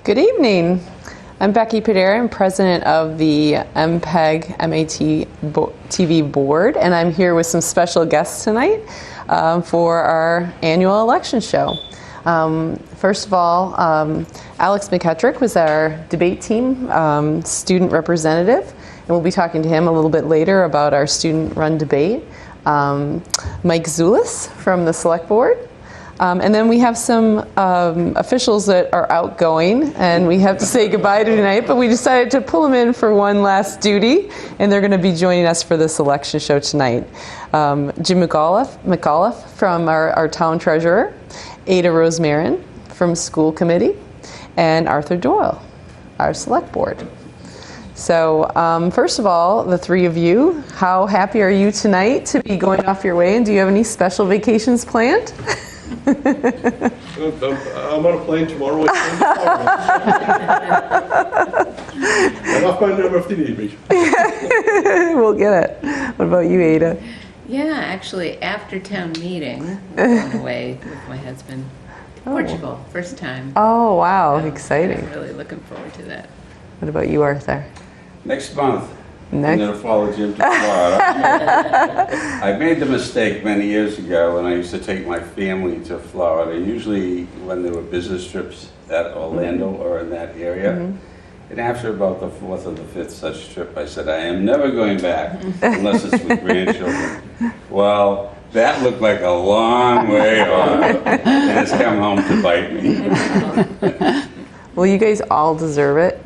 Good evening. I'm Becky Padera. I'm president of the MPEG TV board, and I'm here with some special guests tonight for our annual election show. First of all, Alex McKettrick was our debate team student representative, and we'll be talking to him a little bit later about our student-run debate. Mike Zulis from the select board. And then we have some officials that are outgoing, and we have to say goodbye to tonight, but we decided to pull them in for one last duty, and they're going to be joining us for this election show tonight. Jim McAuliffe from our town treasurer, Ada Rosemarin from school committee, and Arthur Doyle, our select board. So first of all, the three of you, how happy are you tonight to be going off your way, and do you have any special vacations planned? I'm on a plane tomorrow. I'm off by number if they need me. We'll get it. What about you, Ada? Yeah, actually, after town meeting, we're going away with my husband. Portugal, first time. Oh, wow, So exciting. I'm really looking forward to that. What about you, Arthur? Next month, Next. I'm going to follow Jim to Florida. I made the mistake many years ago when I used to take my family to Florida, usually when there were business trips at Orlando or in that area. And after about the fourth or the fifth such trip, I said, I am never going back unless it's with grandchildren. Well, that looked like a long way off, and it's come home to bite me. Well, you guys all deserve it.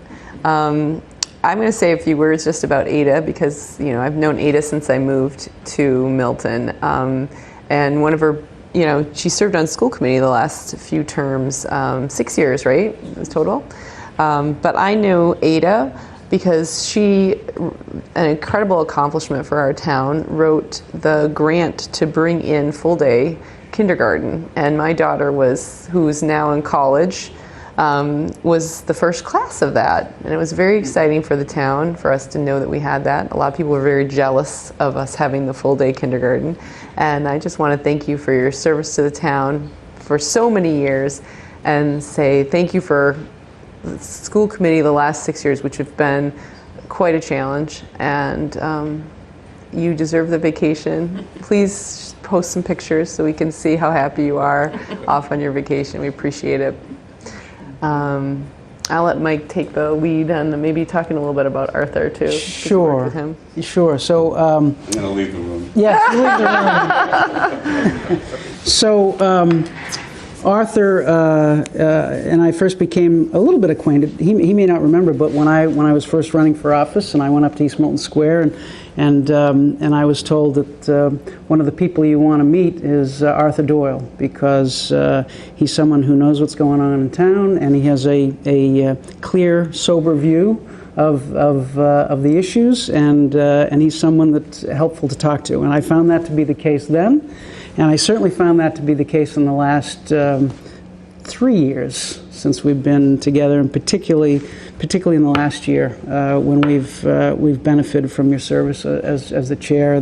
I'm going to say a few words just about Ada because, you know, I've known Ada since I moved to Milton. And one of her, you know, she served on school committee the last few terms, 6 years, right, total? But I knew Ada because she, an incredible accomplishment for our town, wrote the grant to bring in full-day kindergarten. And my daughter who's now in college, was the first class of that. And it was very exciting for the town for us to know that we had that. A lot of people were very jealous of us having the full-day kindergarten. And I just want to thank you for your service to the town for so many years and say thank you for the school committee the last 6 years, which have been quite a challenge. And you deserve the vacation. Please post some pictures so we can see how happy you are off on your vacation. We appreciate it. I'll let Mike take the lead on maybe talking a little bit about Arthur too. Sure. Sure. So I'm going to leave the room. yes, leave the room. So Arthur and I first became a little bit acquainted. He may not remember, but when I was first running for office, and I went up to East Milton Square, and I was told that one of the people you want to meet is Arthur Doyle, because he's someone who knows what's going on in town, and he has a clear, sober view of the issues, and he's someone that's helpful to talk to. And I found that to be the case then, and I certainly found that to be the case in the last 3 years since we've been together, and particularly in the last year when we've benefited from your service as the chair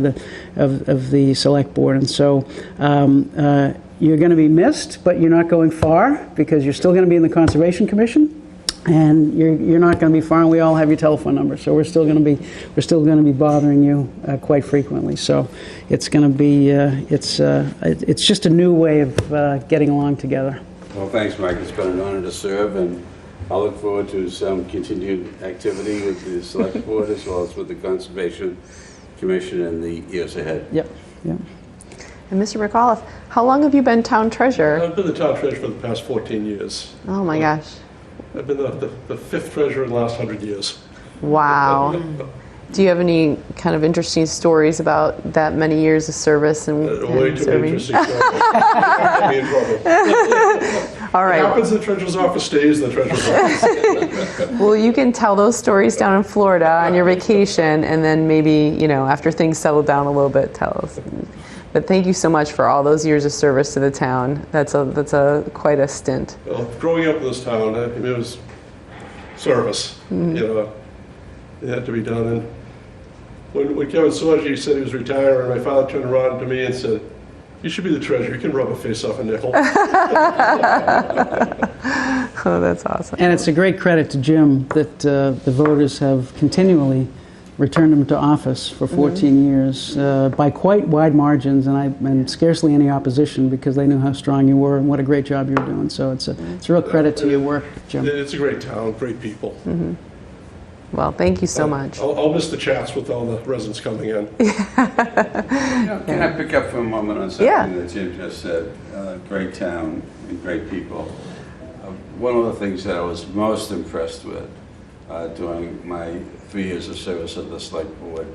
of the select board. And so you're going to be missed, but you're not going far because you're still going to be in the Conservation Commission. And you're not going to be far, and we all have your telephone number, so we're still going to be bothering you quite frequently. So it's going to be it's just a new way of getting along together. Well, thanks, Mike. It's been an honor to serve, and I look forward to some continued activity with the select board as well as with the Conservation Commission in the years ahead. Yep. Yep. And Mr. McAuliffe, how long have you been town treasurer? I've been the town treasurer for the past 14 years. Oh my gosh. I've been the fifth treasurer in the last 100 years. Wow. Do you have any kind of interesting stories about that many years of service and Way too many interesting stories. I'll be in trouble. All right. What happens in the treasurer's office stays in the treasurer's office. Well, you can tell those stories down in Florida on your vacation, and then maybe, you know, after things settle down a little bit, tell us. But thank you so much for all those years of service to the town. That's quite a stint. Well, growing up in this town, it was service. You know, it had to be done. And when Kevin Sorgi said he was retiring, my father turned around to me and said, "You should be the treasurer. You can rub a face off a nickel." Oh, that's awesome. And it's a great credit to Jim that the voters have continually returned him to office for 14 years by quite wide margins, and scarcely any opposition, because they knew how strong you were and what a great job you were doing. So it's a real credit to your work, Jim. It's a great town, great people. Well, thank you so much. I'll miss the chats with all the residents coming in. Can I pick up for a moment on something Yeah. that Jim just said? Great town and great people. One of the things that I was most impressed with during my 3 years of service at the select board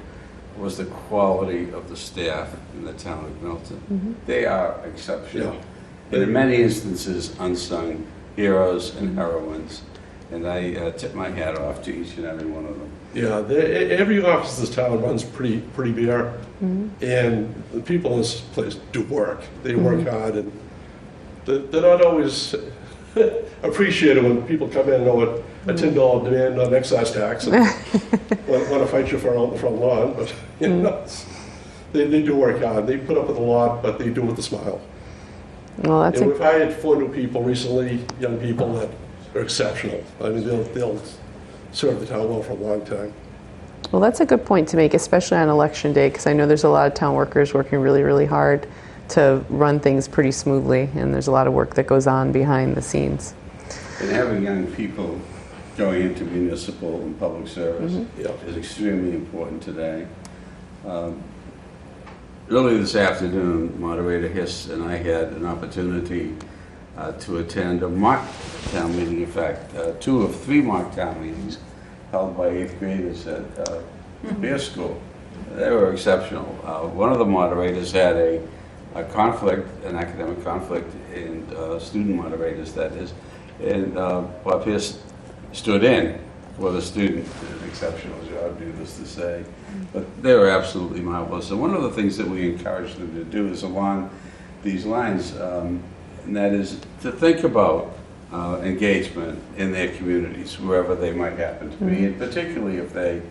was the quality of the staff in the town of Milton. They are exceptional. Yeah. And in many instances, unsung heroes and heroines. And I tip my hat off to each and every one of them. Yeah, every office in this town runs pretty bare, and the people in this place do work. They work hard, and they're not always appreciated when people come in and know what a $10 demand on excise tax and want to fight you for out in the front lawn. But you know, they do work hard. They put up with a lot, but they do it with a smile. Well, that's And a, we've hired 4 new people recently, young people that are exceptional. I mean, they'll serve the town well for a long time. well, that's a good point to make, especially on election day, because I know there's a lot of town workers working really, really hard to run things pretty smoothly, and there's a lot of work that goes on behind the scenes. And having young people going into municipal and public service Yeah. is extremely important today. Earlier this afternoon, Moderator Hiss and I had an opportunity to attend a mock town meeting. In fact, 2 of 3 mock town meetings held by 8th graders at Bear School. They were exceptional. One of the moderators had a conflict, an academic conflict, and student moderators, that is, and Bob Hiss stood in for the student. Did an exceptional job, needless to say. But they were absolutely marvelous. And one of the things that we encourage them to do is along these lines, and that is to think about engagement in their communities, wherever they might happen to be, and particularly if they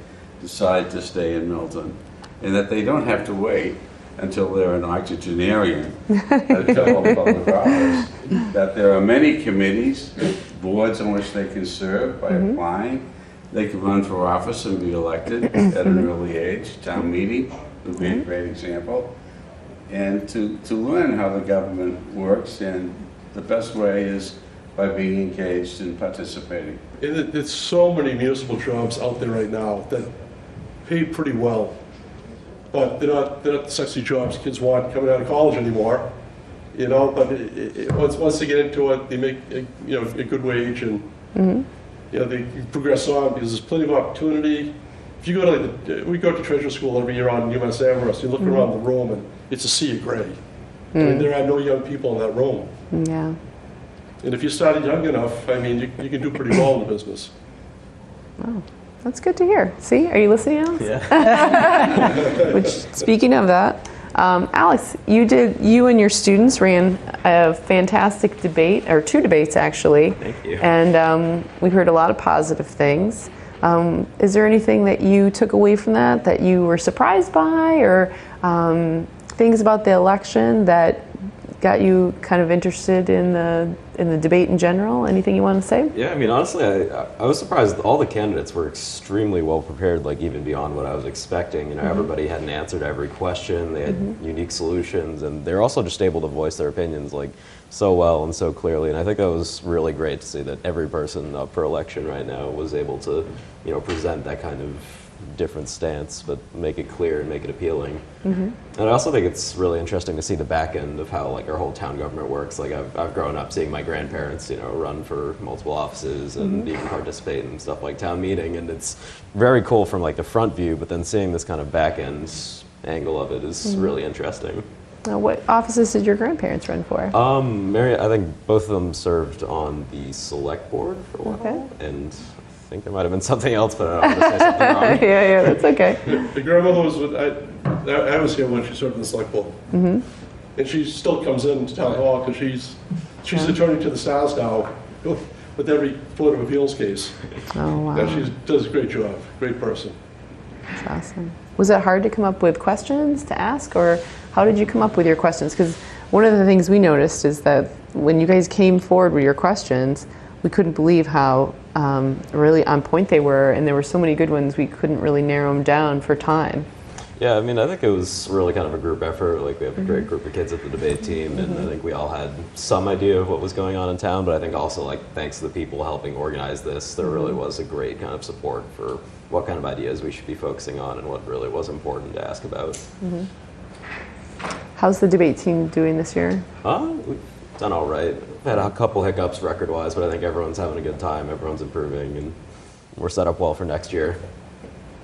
decide to stay in Milton, and that they don't have to wait until they're an octogenarian to hold public office. That there are many committees, boards in which they can serve by applying. They can run for office and be elected at an early age. Town meeting would be a great example. And to learn how the government works, and the best way is by being engaged and participating. And there's so many municipal jobs out there right now that pay pretty well, but they're not the sexy jobs kids want coming out of college anymore. You know, but once they get into it, they make a good wage, and you know, they progress on because there's plenty of opportunity. If you go to we go to treasure school every year on UMass Amherst, you look around the room and it's a sea of gray. I mean, there are no young people in that room. Yeah. And if you started young enough, I mean, you can do pretty well in the business. Oh, that's good to hear. See, are you listening, Alex? Yeah. Which, speaking of that, Alex, you and your students ran a fantastic debate, or 2 debates actually. Thank you. And we heard a lot of positive things. Is there anything that you took away from that you were surprised by, or things about the election that got you kind of interested in the debate in general? Anything you want to say? Yeah, I mean, honestly, I was surprised all the candidates were extremely well prepared, like even beyond what I was expecting. You know, everybody had an answer to every question. They had unique solutions, and they're also just able to voice their opinions like so well and so clearly. And I think that was really great to see that every person up for election right now was able to, you know, present that kind of different stance, but make it clear and make it appealing. And I also think it's really interesting to see the back end of how like our whole town government works. Like I've grown up seeing my grandparents, you know, run for multiple offices and even participate in stuff like town meeting, and it's very cool from like the front view, but then seeing this kind of back end angle of it is really interesting. What offices did your grandparents run for? Mary, I think both of them served on the select board for a while, Okay. and I think there might have been something else, but I don't want to say something wrong. Yeah, that's okay. The grandmother was I was here when she served in the select board, and she still comes into town hall because she's attorney to the Stars now with every Board of Appeals case. Oh, wow. Yeah, she does a great job. Great person. That's awesome. Was it hard to come up with questions to ask, or how did you come up with your questions? Because one of the things we noticed is that when you guys came forward with your questions, we couldn't believe how really on point they were, and there were so many good ones we couldn't really narrow them down for time. Yeah, I mean, I think it was really kind of a group effort. Like, we have a great group of kids at the debate team, and I think we all had some idea of what was going on in town, but I think also, like, thanks to the people helping organize this, there really was a great kind of support for what kind of ideas we should be focusing on and what really was important to ask about. How's the debate team doing this year? We've done all right. We've had a couple hiccups record-wise, but I think everyone's having a good time, everyone's improving, and we're set up well for next year.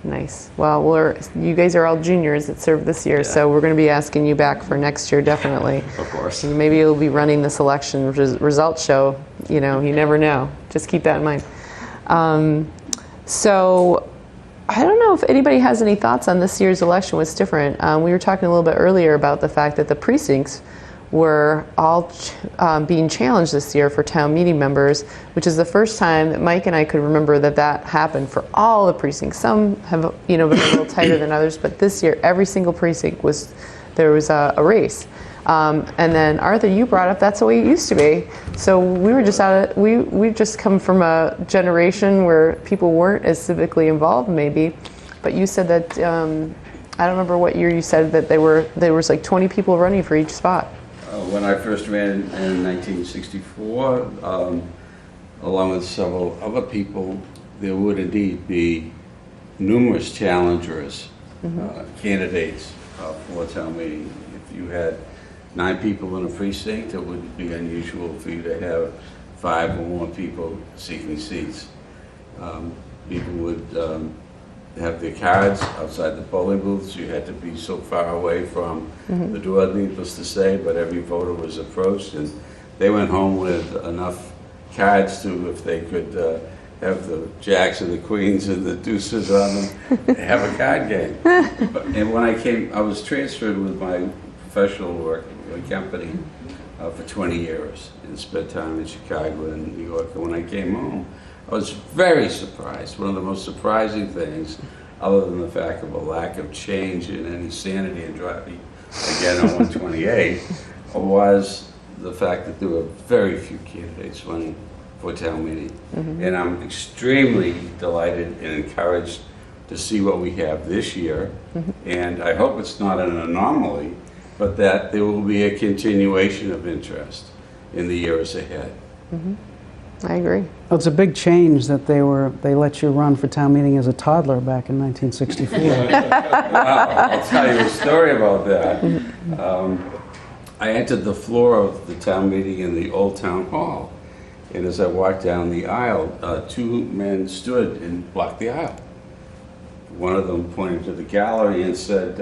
Nice. Well, you guys are all juniors that served this year, so we're going to be asking you back for next year, definitely. Of course. Maybe you'll be running this election results show. You know, you never know. Just keep that in mind. So I don't know if anybody has any thoughts on this year's election. What's different? We were talking a little bit earlier about the fact that the precincts were all being challenged this year for town meeting members, which is the first time that Mike and I could remember that happened for all the precincts. Some have, been a little tighter than others, but this year every single precinct there was a race. And then Arthur, you brought up that's the way it used to be. So we were just we've just come from a generation where people weren't as civically involved, maybe. But you said that I don't remember what year you said that there was like 20 people running for each spot. When I first ran in 1964, along with several other people, there would indeed be numerous challengers, candidates for town meeting. If you had 9 people in a precinct, it wouldn't be unusual for you to have 5 or more people seeking seats. People would have their cards outside the polling booths. You had to be so far away from the door, needless to say, but every voter was approached, and they went home with enough cards to, if they could have the jacks and the queens and the deuces on them, have a card game. And when I was transferred with my professional work company for 20 years and spent time in Chicago and New York. And when I came home, I was very surprised. One of the most surprising things, other than the fact of a lack of change in any sanity in driving again on 128, was the fact that there were very few candidates running for town meeting. And I'm extremely delighted and encouraged to see what we have this year. And I hope it's not an anomaly, but that there will be a continuation of interest in the years ahead. I agree. Well, it's a big change that they let you run for town meeting as a toddler back in 1964. I'll tell you a story about that. I entered the floor of the town meeting in the old town hall, and as I walked down the aisle, 2 men stood and blocked the aisle. One of them pointed to the gallery and said,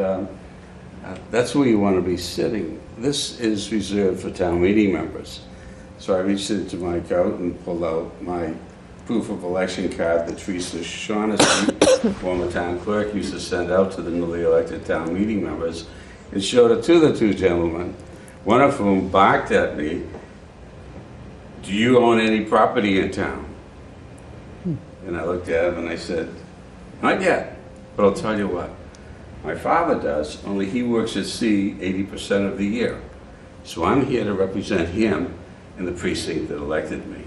"That's where you want to be sitting. This is reserved for town meeting members." So I reached into my coat and pulled out my proof of election card that Teresa Shaughnessy, former town clerk, used to send out to the newly elected town meeting members, and showed it to the 2 gentlemen, one of whom barked at me, "Do you own any property in town?" And I looked at him and I said, "Not yet, but I'll tell you what. My father does, only he works at sea 80% of the year. So I'm here to represent him in the precinct that elected me."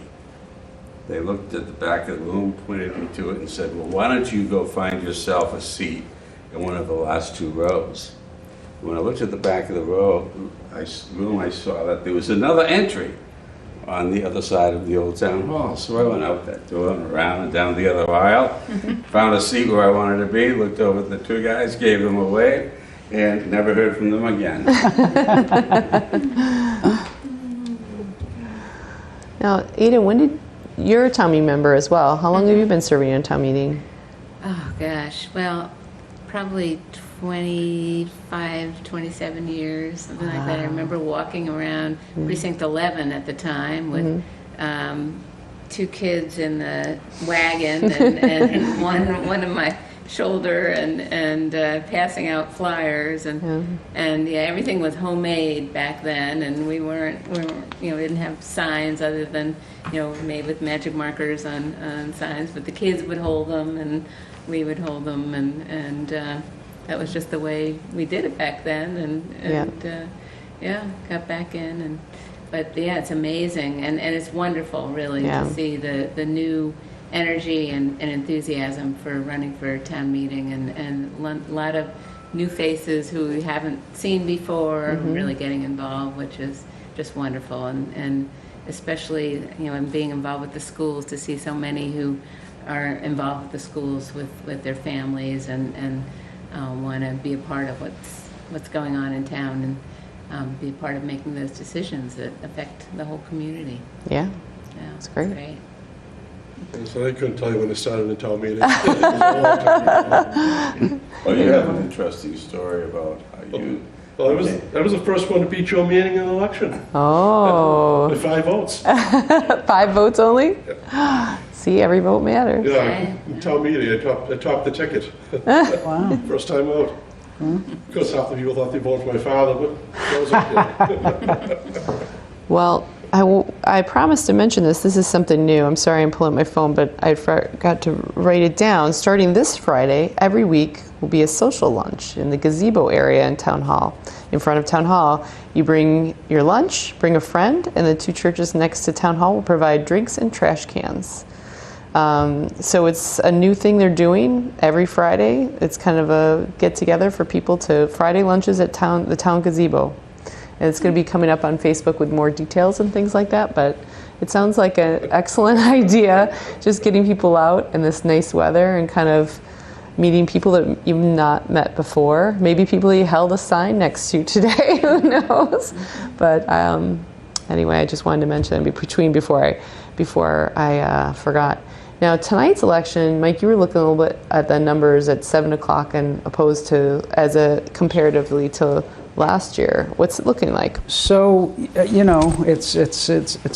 They looked at the back of the room, pointed me to it, and said, "Well, why don't you go find yourself a seat in one of the last 2 rows?" When I looked at the back of the room, I saw that there was another entry on the other side of the old town hall. So I went out that door and around and down the other aisle, found a seat where I wanted to be, looked over at the 2 guys, gave them a wave, and never heard from them again. Now, Ada, you're a town meeting member as well. How long have you been serving in a town meeting? Oh, gosh. Well, probably 25, 27 years, something like that. I remember walking around Precinct 11 at the time with 2 kids in the wagon and one in my shoulder and passing out flyers and everything was homemade back then, and we didn't have signs other than made with magic markers on signs, but the kids would hold them and we would hold them, and that was just the way we did it back then, and got back in, But yeah, it's amazing, and it's wonderful, really, Yeah. to see the new energy and enthusiasm for running for town meeting, and a lot of new faces who we haven't seen before really getting involved, which is just wonderful. And especially, and being involved with the schools, to see so many who are involved with the schools with their families and want to be a part of what's going on in town, and be a part of making those decisions that affect the whole community. Yeah, Yeah, That's great. And so I couldn't tell you when it started in town meeting. It was a long time ago. Well, you have an interesting story about how you. Well, I was the first one to beat Joe Manning in an election. Oh, With 5 votes. 5 votes only? See, every vote matters. Yeah, in town meeting, I topped the ticket. Wow. First time out. Of course, half the people thought they voted for my father, but that was okay. Well, I promised to mention this. This is something new. I'm sorry I'm pulling up my phone, but I forgot to write it down. Starting this Friday, every week will be a social lunch in the gazebo area in Town Hall. In front of Town Hall, you bring your lunch, bring a friend, and the 2 churches next to Town Hall will provide drinks and trash cans. So it's a new thing they're doing every Friday. It's kind of a get-together for people to Friday lunches at the town gazebo. And it's going to be coming up on Facebook with more details and things like that, but it sounds like an excellent idea, just getting people out in this nice weather and kind of meeting people that you've not met before. Maybe people you held a sign next to today, who knows? But anyway, I just wanted to mention it before I forgot. Now, tonight's election, Mike, you were looking a little bit at the numbers at 7 o'clock and opposed to, comparatively to last year. What's it looking like? So, it's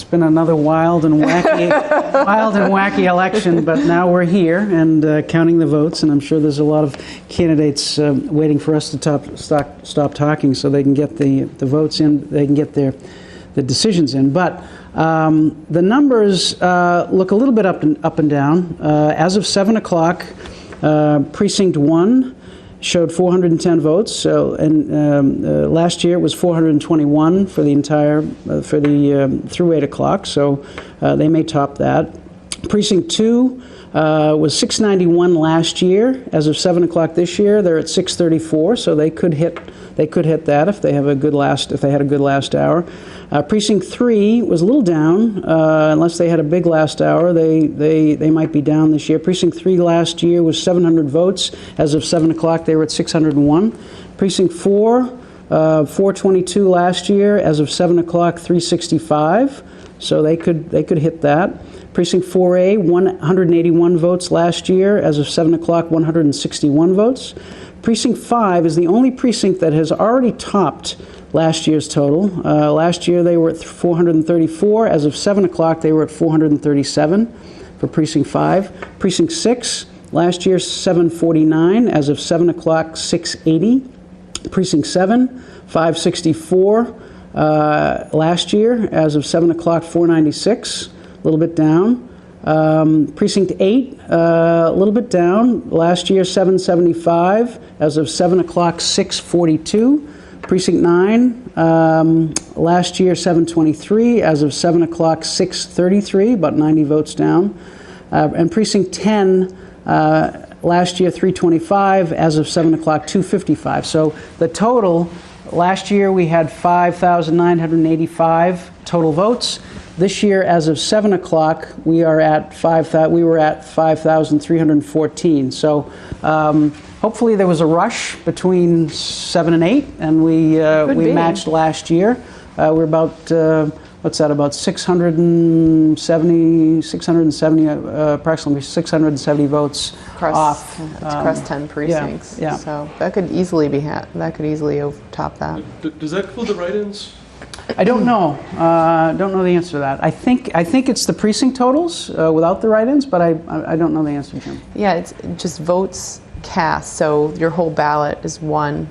been another wild and wacky election, but now we're here and counting the votes, and I'm sure there's a lot of candidates waiting for us to stop talking so they can get the votes in, they can get the decisions in. But the numbers look a little bit up and down. As of 7 o'clock, Precinct 1 showed 410 votes. So, and last year it was 421 for the entire through 8 o'clock. So they may top that. Precinct 2 was 691 last year. As of 7 o'clock this year, they're at 634. So they could hit that if they had a good last hour. Precinct 3 was a little down. Unless they had a big last hour, they might be down this year. Precinct 3 last year was 700 votes. As of 7 o'clock, they were at 601. Precinct 4, 422 last year. As of 7 o'clock, 365. So they could hit that. Precinct 4A, 181 votes last year. As of 7 o'clock, 161 votes. Precinct 5 is the only precinct that has already topped last year's total. Last year they were at 434. As of 7 o'clock, they were at 437 for Precinct 5. Precinct 6, last year 749. As of 7 o'clock, 680. Precinct 7, 564. Last year, as of 7 o'clock, 496. A little bit down. Precinct 8, a little bit down. Last year, 775. As of 7 o'clock, 642. Precinct 9, last year, 723. As of 7 o'clock, 633, about 90 votes down. And Precinct 10, last year, 325. As of 7 o'clock, 255. So the total, last year we had 5,985 total votes. This year, as of 7 o'clock, we were at 5,314. So hopefully there was a rush between 7 and 8, and we matched last year. We're about, about 670, approximately 670 votes off. It's across 10 precincts. Yeah. So that could easily top that. Does that include the write-ins? I don't know. Don't know the answer to that. I think it's the precinct totals without the write-ins, but I don't know the answer, Jim. Yeah, it's just votes cast. So your whole ballot is one.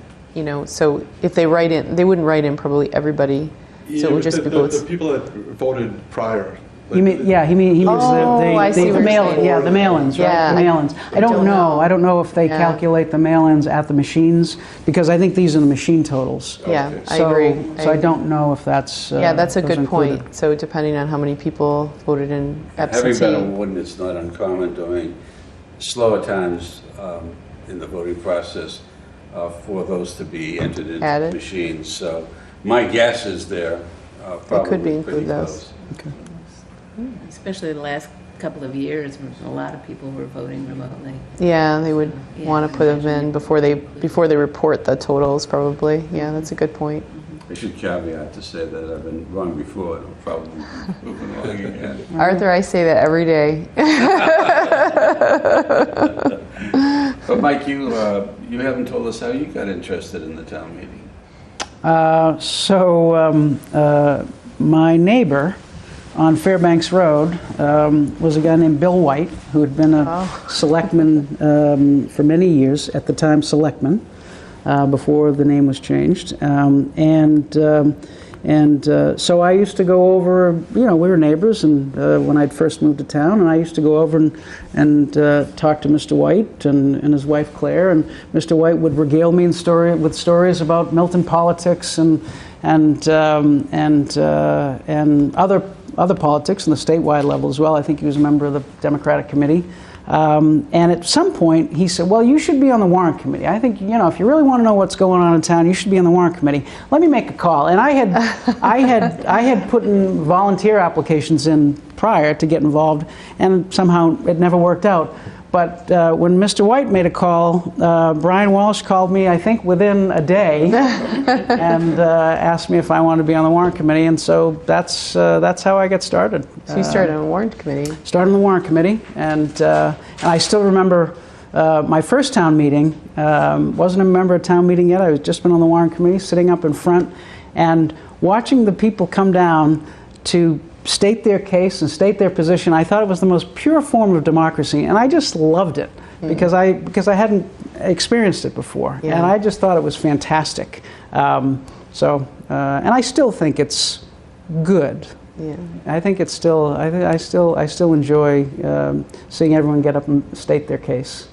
So if they write in, they wouldn't write in probably everybody. So it would just be votes. The people that voted prior, He means Oh, I see what you're saying. yeah, the mail-ins, right? Yeah. The mail-ins. I don't know. I don't know if they Yeah. calculate the mail-ins at the machines, because I think these are the machine totals. Yeah, Okay. I So- agree. So I don't know if that's. Yeah, that's a those good included. point. So depending on how many people voted in Having absentee. been a warden, it's not uncommon during slower times in the voting process for those to be entered into Added? machines. So my guess is they're probably could be pretty include those. close. Especially the last couple of years, when a lot of people were voting remotely. Yeah, they would Yeah. want to put them in before they report the totals, probably. Yeah, that's a good point. I should caveat to say that I've been wrong before, and I'll probably be moving along again. Arthur, I say that every day. But Mike, you haven't told us how you got interested in the town meeting. My neighbor on Fairbanks Road was a guy named Bill White, who had been a selectman for many years, at the time selectman, before the name was changed. So I used to go over, we were neighbors, and when I'd first moved to town, and I used to go over and talk to Mr. White and his wife Claire, and Mr. White would regale me with stories about Milton politics and other politics on the statewide level as well. I think he was a member of the Democratic Committee. And at some point, he said, well, you should be on the warrant committee. I think, if you really want to know what's going on in town, you should be on the warrant committee. Let me make a call. And I had put in volunteer applications in prior to get involved, and somehow it never worked out. But when Mr. White made a call, Brian Walsh called me, I think, within a day, and asked me if I wanted to be on the warrant committee. And so that's how I got started. So you started on a warrant committee. Started on the warrant committee, and I still remember my first town meeting. Wasn't a member of town meeting yet. I had just been on the warrant committee, sitting up in front, and watching the people come down to state their case and state their position. I thought it was the most pure form of democracy, and I just loved it because I hadn't experienced it before, Yeah. and I just thought it was fantastic. And I still think it's good. Yeah. I think it's still. I still enjoy seeing everyone get up and state their case.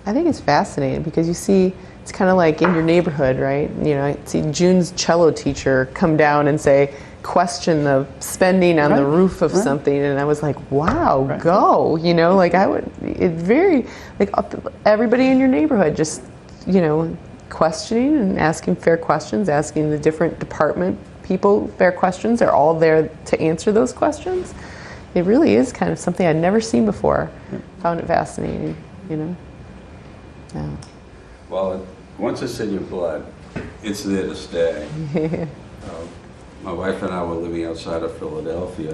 I think it's fascinating because you see, it's kind of like in your neighborhood, right? I see June's cello teacher come down and question the spending on the Right, roof of right. something, and I was like, wow, Right. go, everybody in your neighborhood just, questioning and asking fair questions, asking the different department people fair questions. They're all there to answer those questions. It really is kind of something I'd never seen before. Found it fascinating, Yeah. Well, once it's in your blood, it's there to stay. My wife and I were living outside of Philadelphia,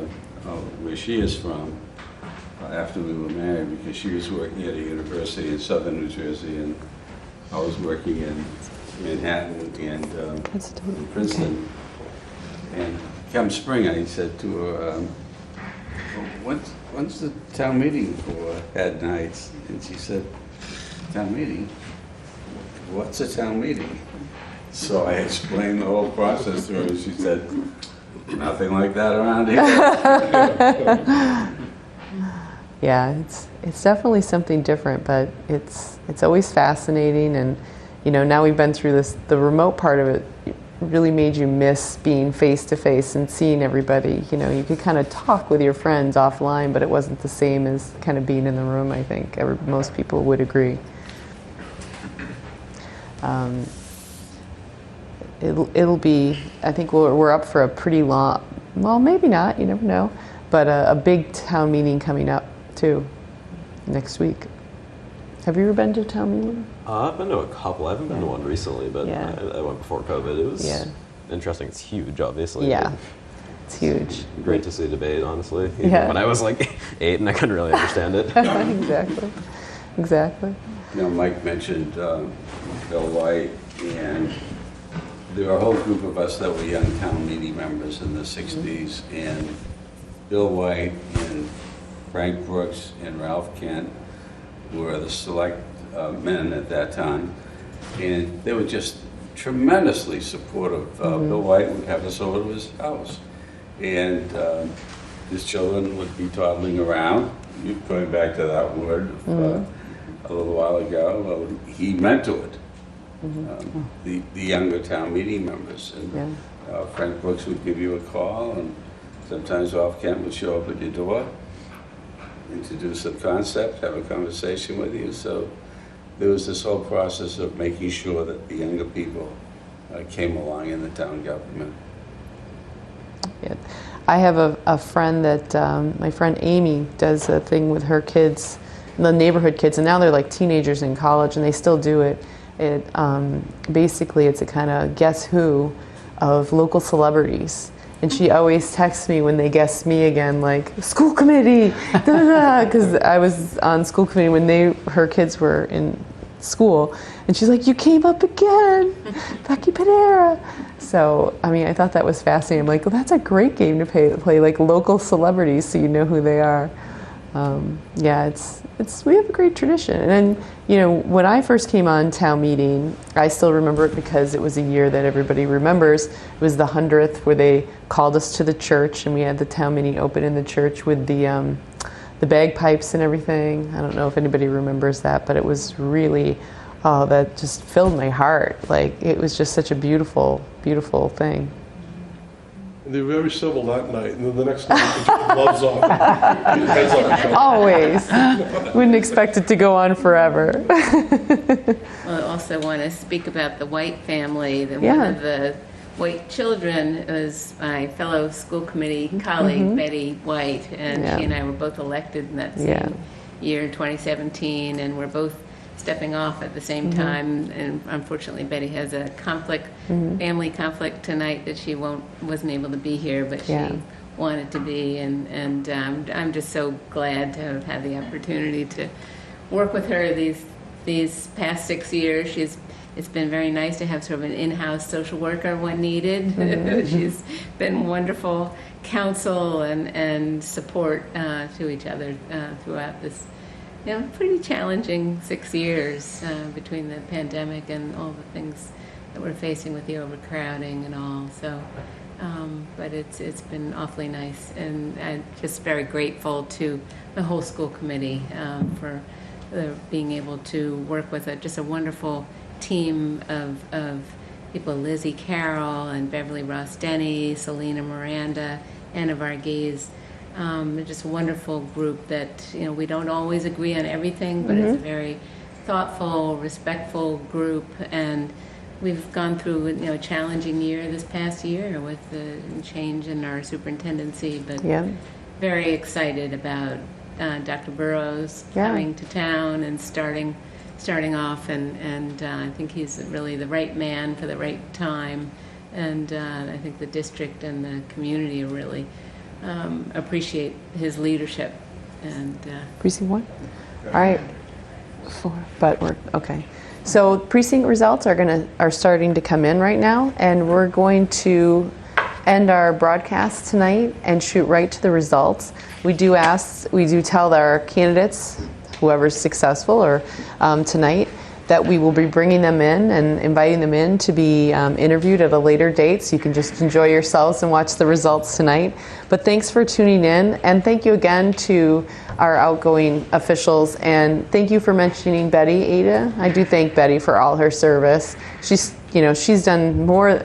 where she is from, after we were married, because she was working at a university in southern New Jersey, and I was working in Manhattan and in Princeton. And come spring, I said to her, when's the town meeting for Ad Nights? And she said, town meeting? What's a town meeting? So I explained the whole process to her, and she said, nothing like that around here. Yeah, it's definitely something different, but it's always fascinating, and now we've been through this. The remote part of it really made you miss being face to face and seeing everybody. You could kind of talk with your friends offline, but it wasn't the same as kind of being in the room. I think most people would agree. It'll be. I think we're up for a pretty long. Well, maybe not. You never know. But a big town meeting coming up too, next week. Have you ever been to a town meeting? I've been to a couple. I haven't been to one recently, but Yeah. I went before COVID. It was interesting. It's huge, obviously. Yeah, it's huge. Great to see a debate, honestly. Even Yeah. when I was like 8 and I couldn't really understand it. Exactly. Mike mentioned Bill White, and there were a whole group of us that were young town meeting members in the 60s, and Bill White and Frank Brooks and Ralph Kent were the select men at that time, and they were just tremendously supportive. Bill White would have us over to his house, and his children would be toddling around. Going back to that word a little while ago, he mentored the younger town meeting members. And Frank Brooks would give you a call, and sometimes off-camp would show up at your door, introduce a concept, have a conversation with you. So there was this whole process of making sure that the younger people came along in the town government. Yeah. I have a friend that, my friend Amy does a thing with her kids, the neighborhood kids, and now they're like teenagers in college and they still do it. Basically it's a kind of guess who of local celebrities. And she always texts me when they guess me again, like, school committee, because I was on school committee when her kids were in school. And she's like, you came up again, Becky Panera. So, I mean, I thought that was fascinating. I'm like, well, that's a great game to play like local celebrities so you know who they are. Yeah, we have a great tradition. And then, you know, when I first came on town meeting, I still remember it because it was a year that everybody remembers. It was the 100th where they called us to the church and we had the town meeting open in the church with the bagpipes and everything. I don't know if anybody remembers that, but it was really, that just filled my heart. Like, it was just such a beautiful, beautiful thing. And they were very civil that night, and then the next night they took the gloves off. And heads off each other. Always. Wouldn't expect it to go on forever. Well, I also want to speak about the White family. One of the White children was my fellow school committee colleague, Betty White, and she and I were both elected in that same year in 2017, and we're both stepping off at the same time. And unfortunately, Betty has a conflict, family conflict tonight that she wasn't able to be here, but she wanted to be. And I'm just so glad to have had the opportunity to work with her these past 6 years. It's been very nice to have sort of an in-house social worker when needed. She's been wonderful counsel and support to each other throughout this pretty challenging 6 years between the pandemic and all the things that we're facing with the overcrowding and all. So, but it's been awfully nice, and I'm just very grateful to the whole school committee for being able to work with just a wonderful team of people: Lizzie Carroll and Beverly Ross Denny, Selena Miranda, Anna Varghese. Just a wonderful group that, we don't always agree on everything, but it's a very thoughtful, respectful group. And we've gone through, a challenging year this past year with the change in our superintendency, but very excited about Dr. Burrows coming to town and starting off. And I think he's really the right man for the right time. And I think the district and the community are really appreciate his leadership. And Precinct 1? All right. 4, but we're okay. So precinct results are starting to come in right now, and we're going to end our broadcast tonight and shoot right to the results. We do tell our candidates, whoever's successful or tonight, that we will be bringing them in and inviting them in to be interviewed at a later date, so you can just enjoy yourselves and watch the results tonight. But thanks for tuning in, and thank you again to our outgoing officials, and thank you for mentioning Betty, Ada. I do thank Betty for all her service. She's done more.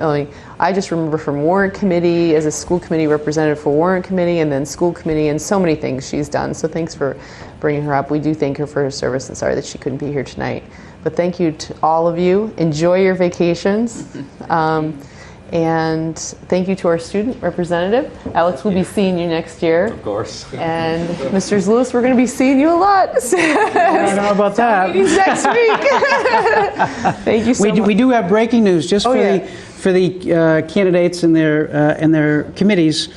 I just remember from warrant committee, as a school committee representative for warrant committee, and then school committee, and so many things she's done. So thanks for bringing her up. We do thank her for her service, and sorry that she couldn't be here tonight. But thank you to all of you. Enjoy your vacations. And thank you to our student representative. Alex will be seeing you next year. Of course. And Mr. Lewis, we're going to be seeing you a lot. I don't know about that. Meetings next week. Thank you so much. We do have breaking news just for the candidates and their committees.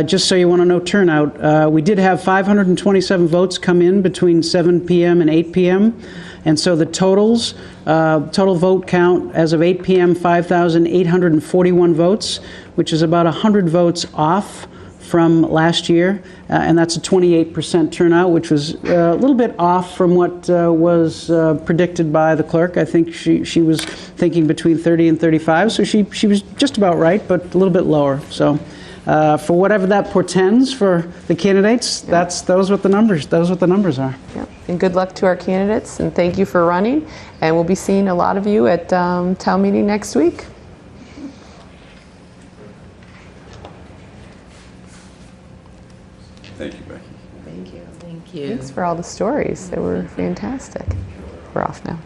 Just so you want to know turnout, we did have 527 votes come in between 7 p.m. and 8 p.m. And so the total vote count as of 8 p.m., 5,841 votes, which is about 100 votes off from last year. And that's a 28% turnout, which was a little bit off from what was predicted by the clerk. I think she was thinking between 30 and 35, so she was just about right, but a little bit lower. So for whatever that portends for the candidates, those what the numbers. Those what the numbers are. Yep. And good luck to our candidates, and thank you for running. And we'll be seeing a lot of you at town meeting next week. Thank you, Becky. Thank you. Thank you. Thanks for all the stories. They were fantastic. We're off now.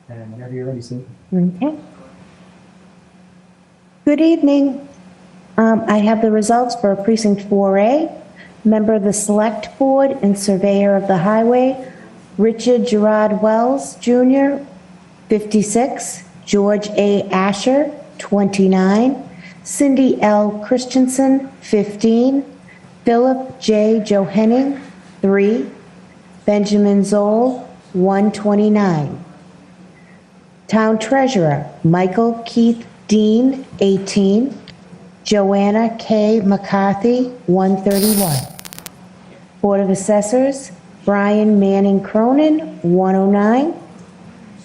And whenever you're ready, Sue. Okay. Good evening. I have the results for Precinct 4A. Member of the Select Board and Surveyor of the Highway, Richard Gerard Wells, Jr., 56. George A. Asher, 29. Cindy L. Christensen, 15. Philip J. Johanning, 3. Benjamin Zoll, 129. Town Treasurer, Michael Keith Dean, 18. Joanna K. McCarthy, 131. Board of Assessors, Brian Manning Cronin, 109.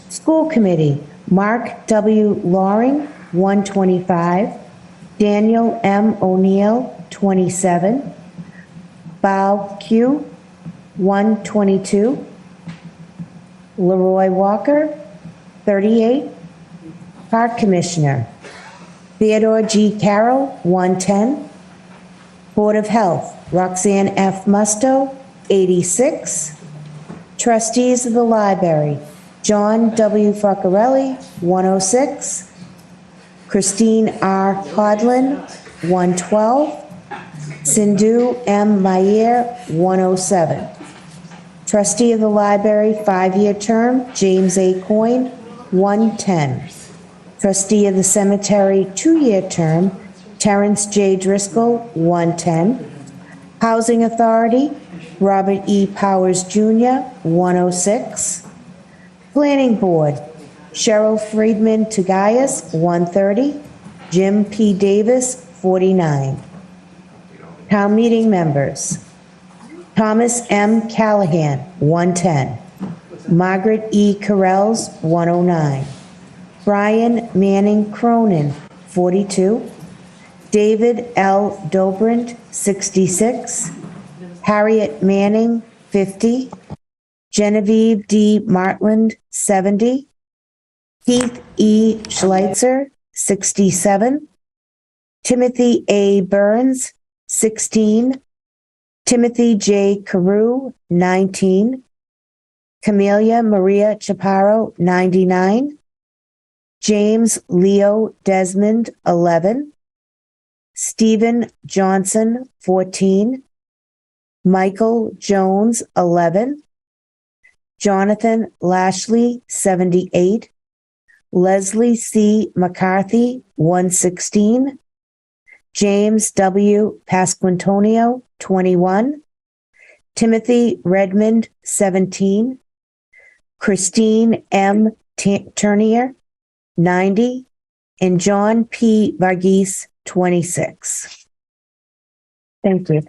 School Committee, Mark W. Loring, 125. Daniel M. O'Neill, 27. Bao Q, 122. Leroy Walker, 38. Park Commissioner, Theodore G. Carroll, 110. Board of Health, Roxanne F. Musto, 86. Trustees of the Library, John W. Fraccarelli, 106. Christine R. Hodlin, 112. Sindhu M. Mayer, 107. Trustee of the Library, 5-year term, James A. Coyne, 110. Trustee of the Cemetery, 2-year term, Terrence J. Driscoll, 110. Housing Authority, Robert E. Powers Jr., 106. Planning Board, Cheryl Friedman Tagayas, 130. Jim P. Davis, 49. Town Meeting Members, Thomas M. Callahan, 110. Margaret E. Carrells, 109. Brian Manning Cronin, 42. David L. Dobrindt, 66. Harriet Manning, 50. Genevieve D. Martland, 70. Keith E. Schleitzer, 67. Timothy A. Burns, 16. Timothy J. Carew, 19. Camelia Maria Chaparro, 99. James Leo Desmond, 11. Stephen Johnson, 14. Michael Jones, 11. Jonathan Lashley, 78. Leslie C. McCarthy, 116. James W. Pasquantonio, 21. Timothy Redmond, 17. Christine M. Turnier, 90. And John P. Varghese, 26. Thank you.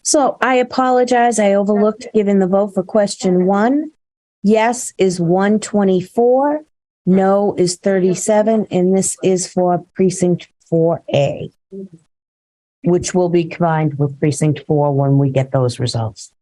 So I apologize, I overlooked giving the vote for question 1. Yes is 124, no is 37, and this is for precinct 4A, which will be combined with precinct 4 when we get those results.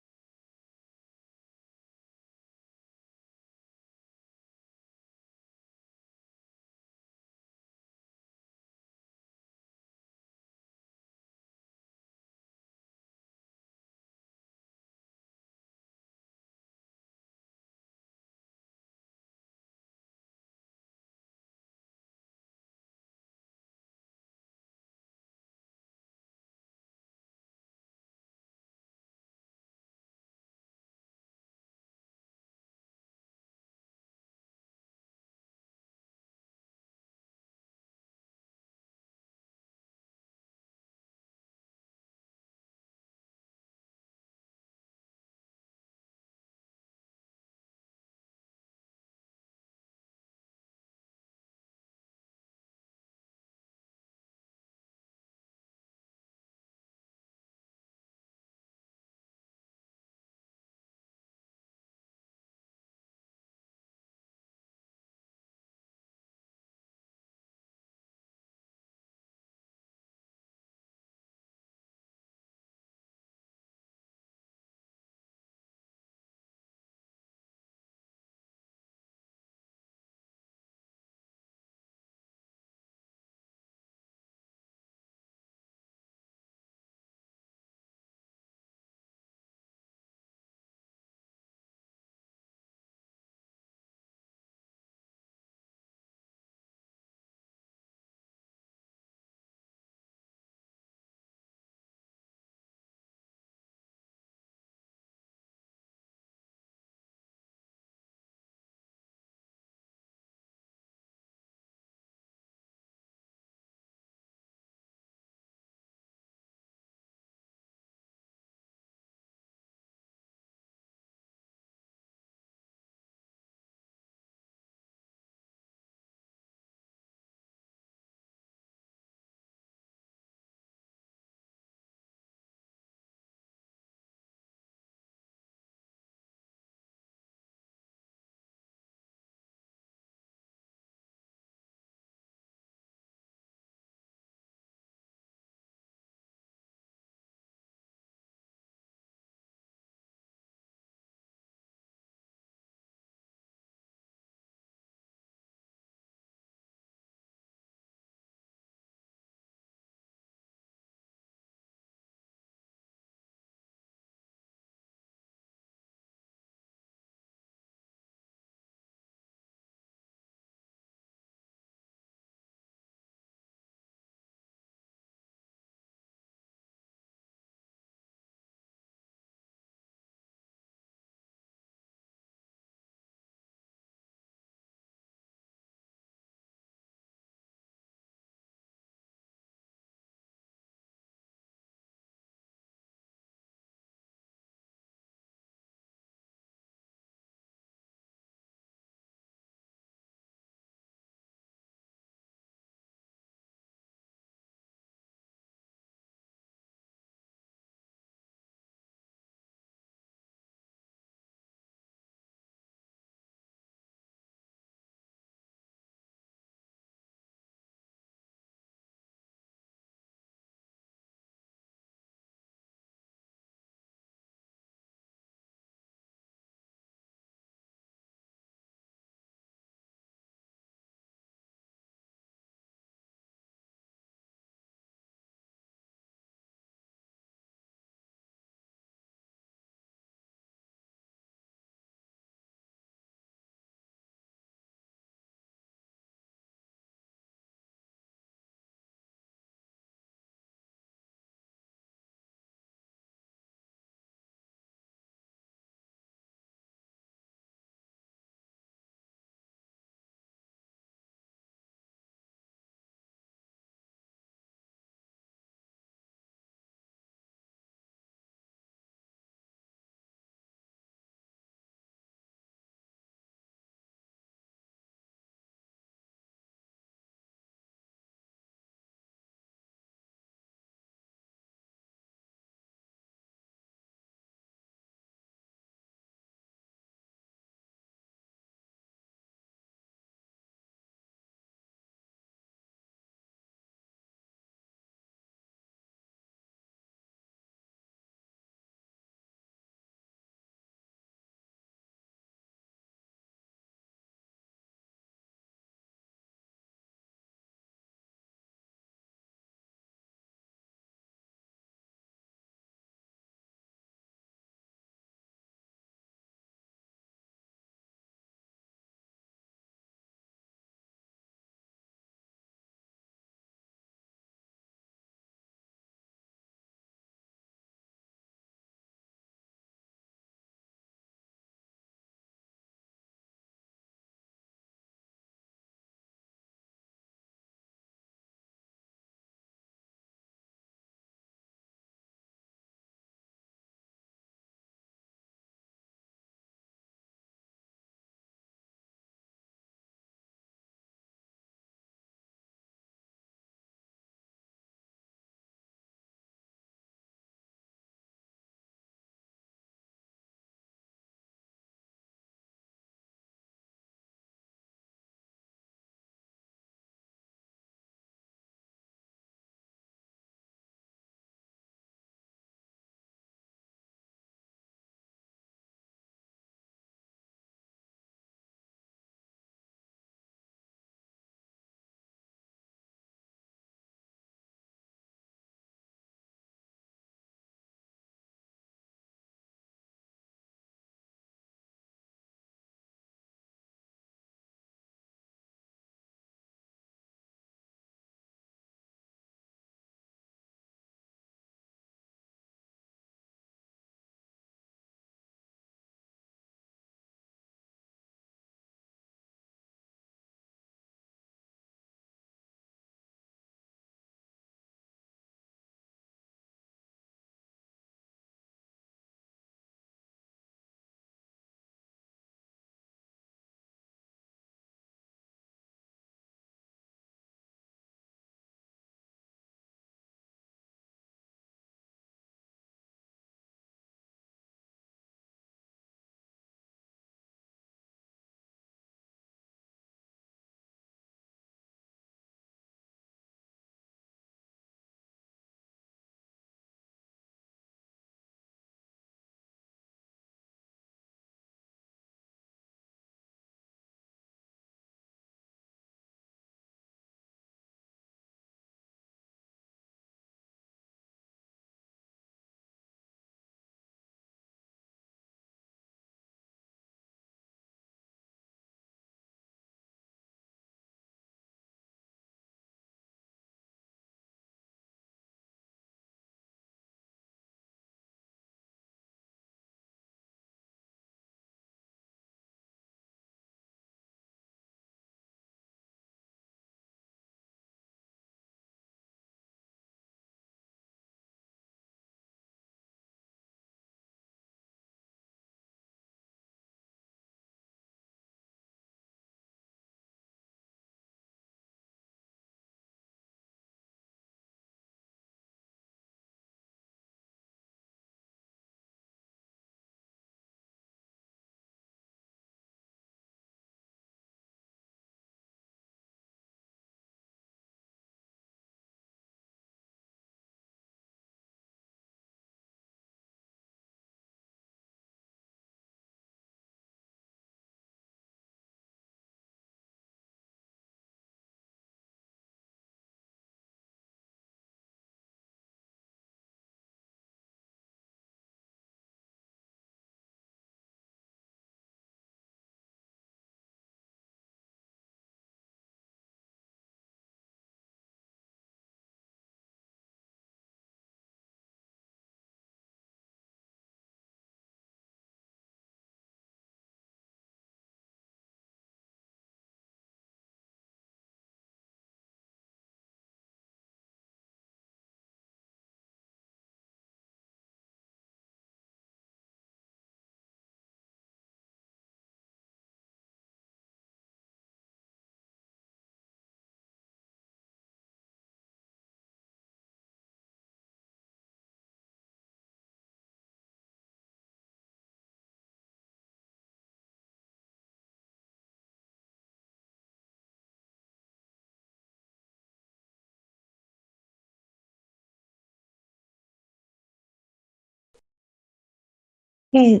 Okay,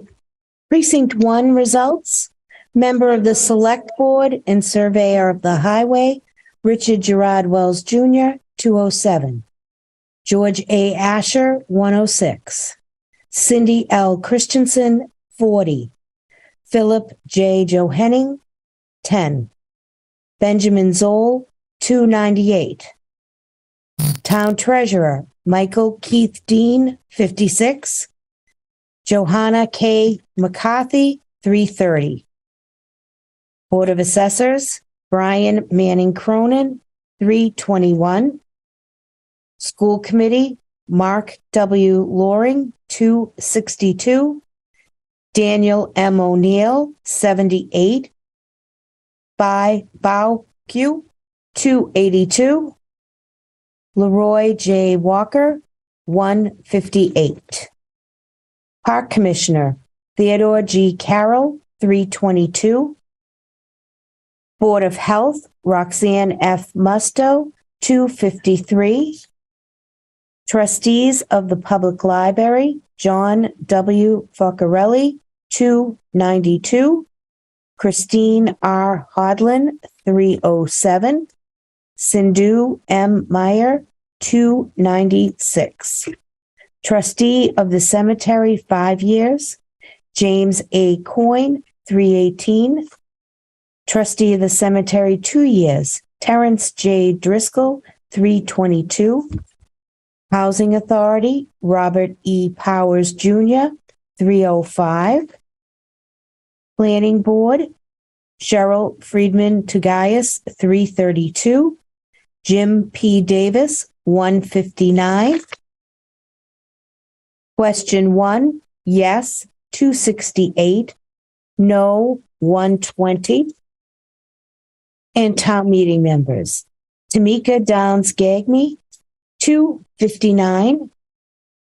Precinct 1 results. Member of the Select Board and Surveyor of the Highway, Richard Gerard Wells Jr., 207. George A. Asher, 106. Cindy L. Christensen, 40. Philip J. Johanning, 10. Benjamin Zoll, 298. Town Treasurer, Michael Keith Dean, 56. Johanna K. McCarthy, 330. Board of Assessors, Brian Manning Cronin, 321. School Committee, Mark W. Loring, 262. Daniel M. O'Neill, 78. Bowque, 282. Leroy J. Walker, 158. Park Commissioner, Theodore G. Carroll, 322. Board of Health, Roxanne F. Musto, 253. Trustees of the Public Library, John W. Foccarelli, 292. Christine R. Hodlin, 307. Sindhu M. Meyer, 296. Trustee of the Cemetery, 5 years, James A. Coyne, 318. Trustee of the Cemetery, 2 years, Terrence J. Driscoll, 322. Housing Authority, Robert E. Powers Jr., 305. Planning Board, Cheryl Friedman Tugayas, 332. Jim P. Davis, 159. Question 1, yes, 268. No, 120. And town meeting members. Tamika Downs Gagme, 259.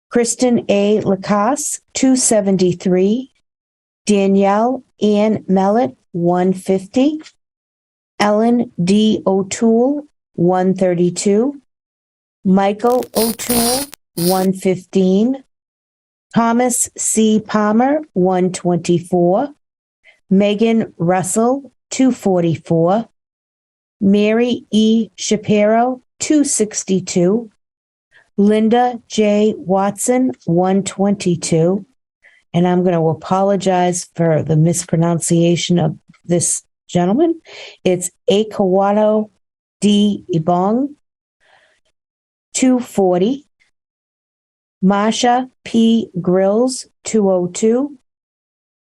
Kristen A. Lacasse, 273. Danielle Ann Mellett, 150. Ellen D. O'Toole, 132. Michael O'Toole, 115. Thomas C. Palmer, 124. Megan Russell, 244. Mary E. Shapiro, 262. Linda J. Watson, 122. And I'm going to apologize for the mispronunciation of this gentleman. It's Akawato D. Ibong, 240. Marsha P. Grills, 202.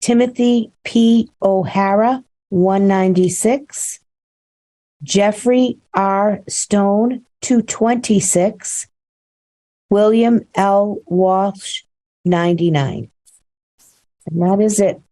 Timothy P. O'Hara, 196. Jeffrey R. Stone, 226. William L. Walsh, 99. And that is it.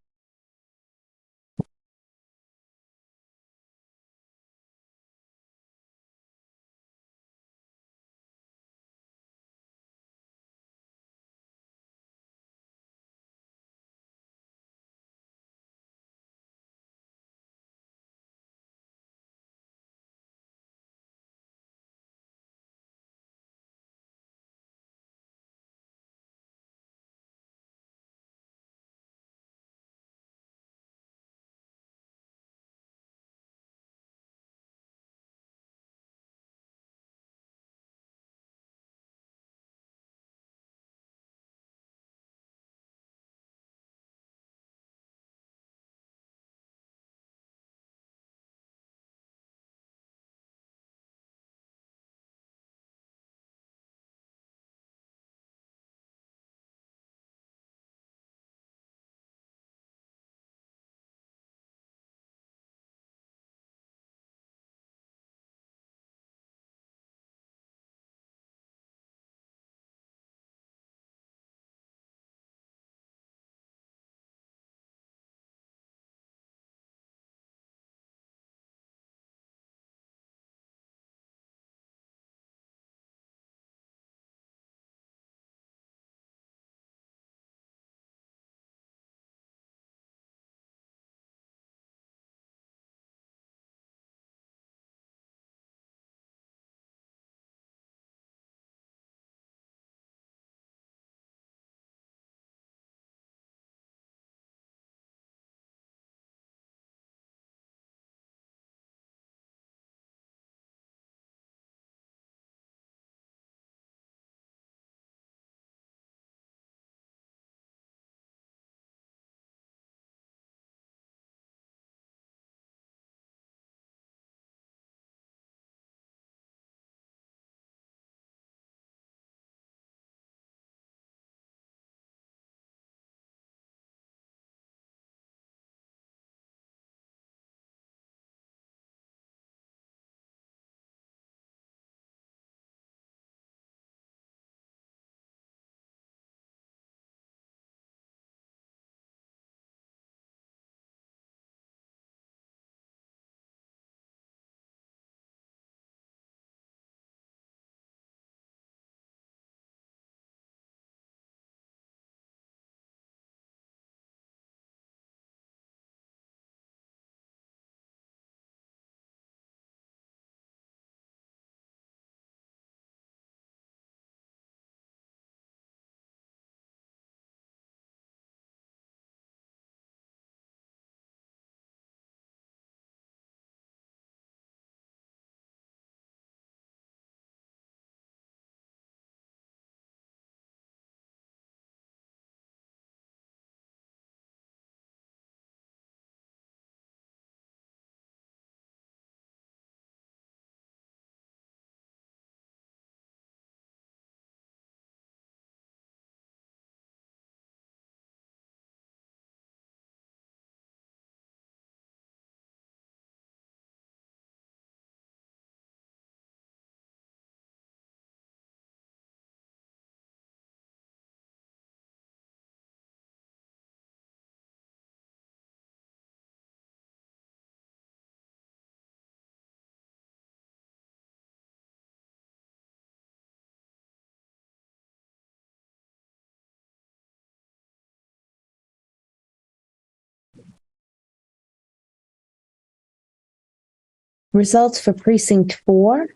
Results for Precinct 4.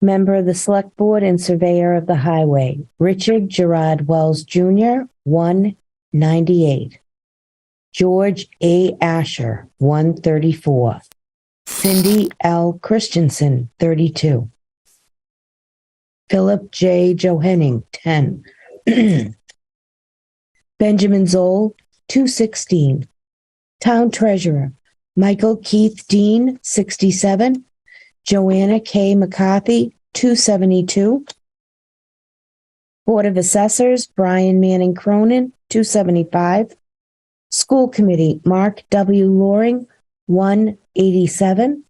Member of the Select Board and Surveyor of the Highway, Richard Gerard Wells Jr., 198. George A. Asher, 134. Cindy L. Christensen, 32. Philip J. Johanning, 10. Benjamin Zoll, 216. Town Treasurer, Michael Keith Dean, 67. Joanna K. McCarthy, 272. Board of Assessors, Brian Manning Cronin, 275. School Committee, Mark W. Loring, 187.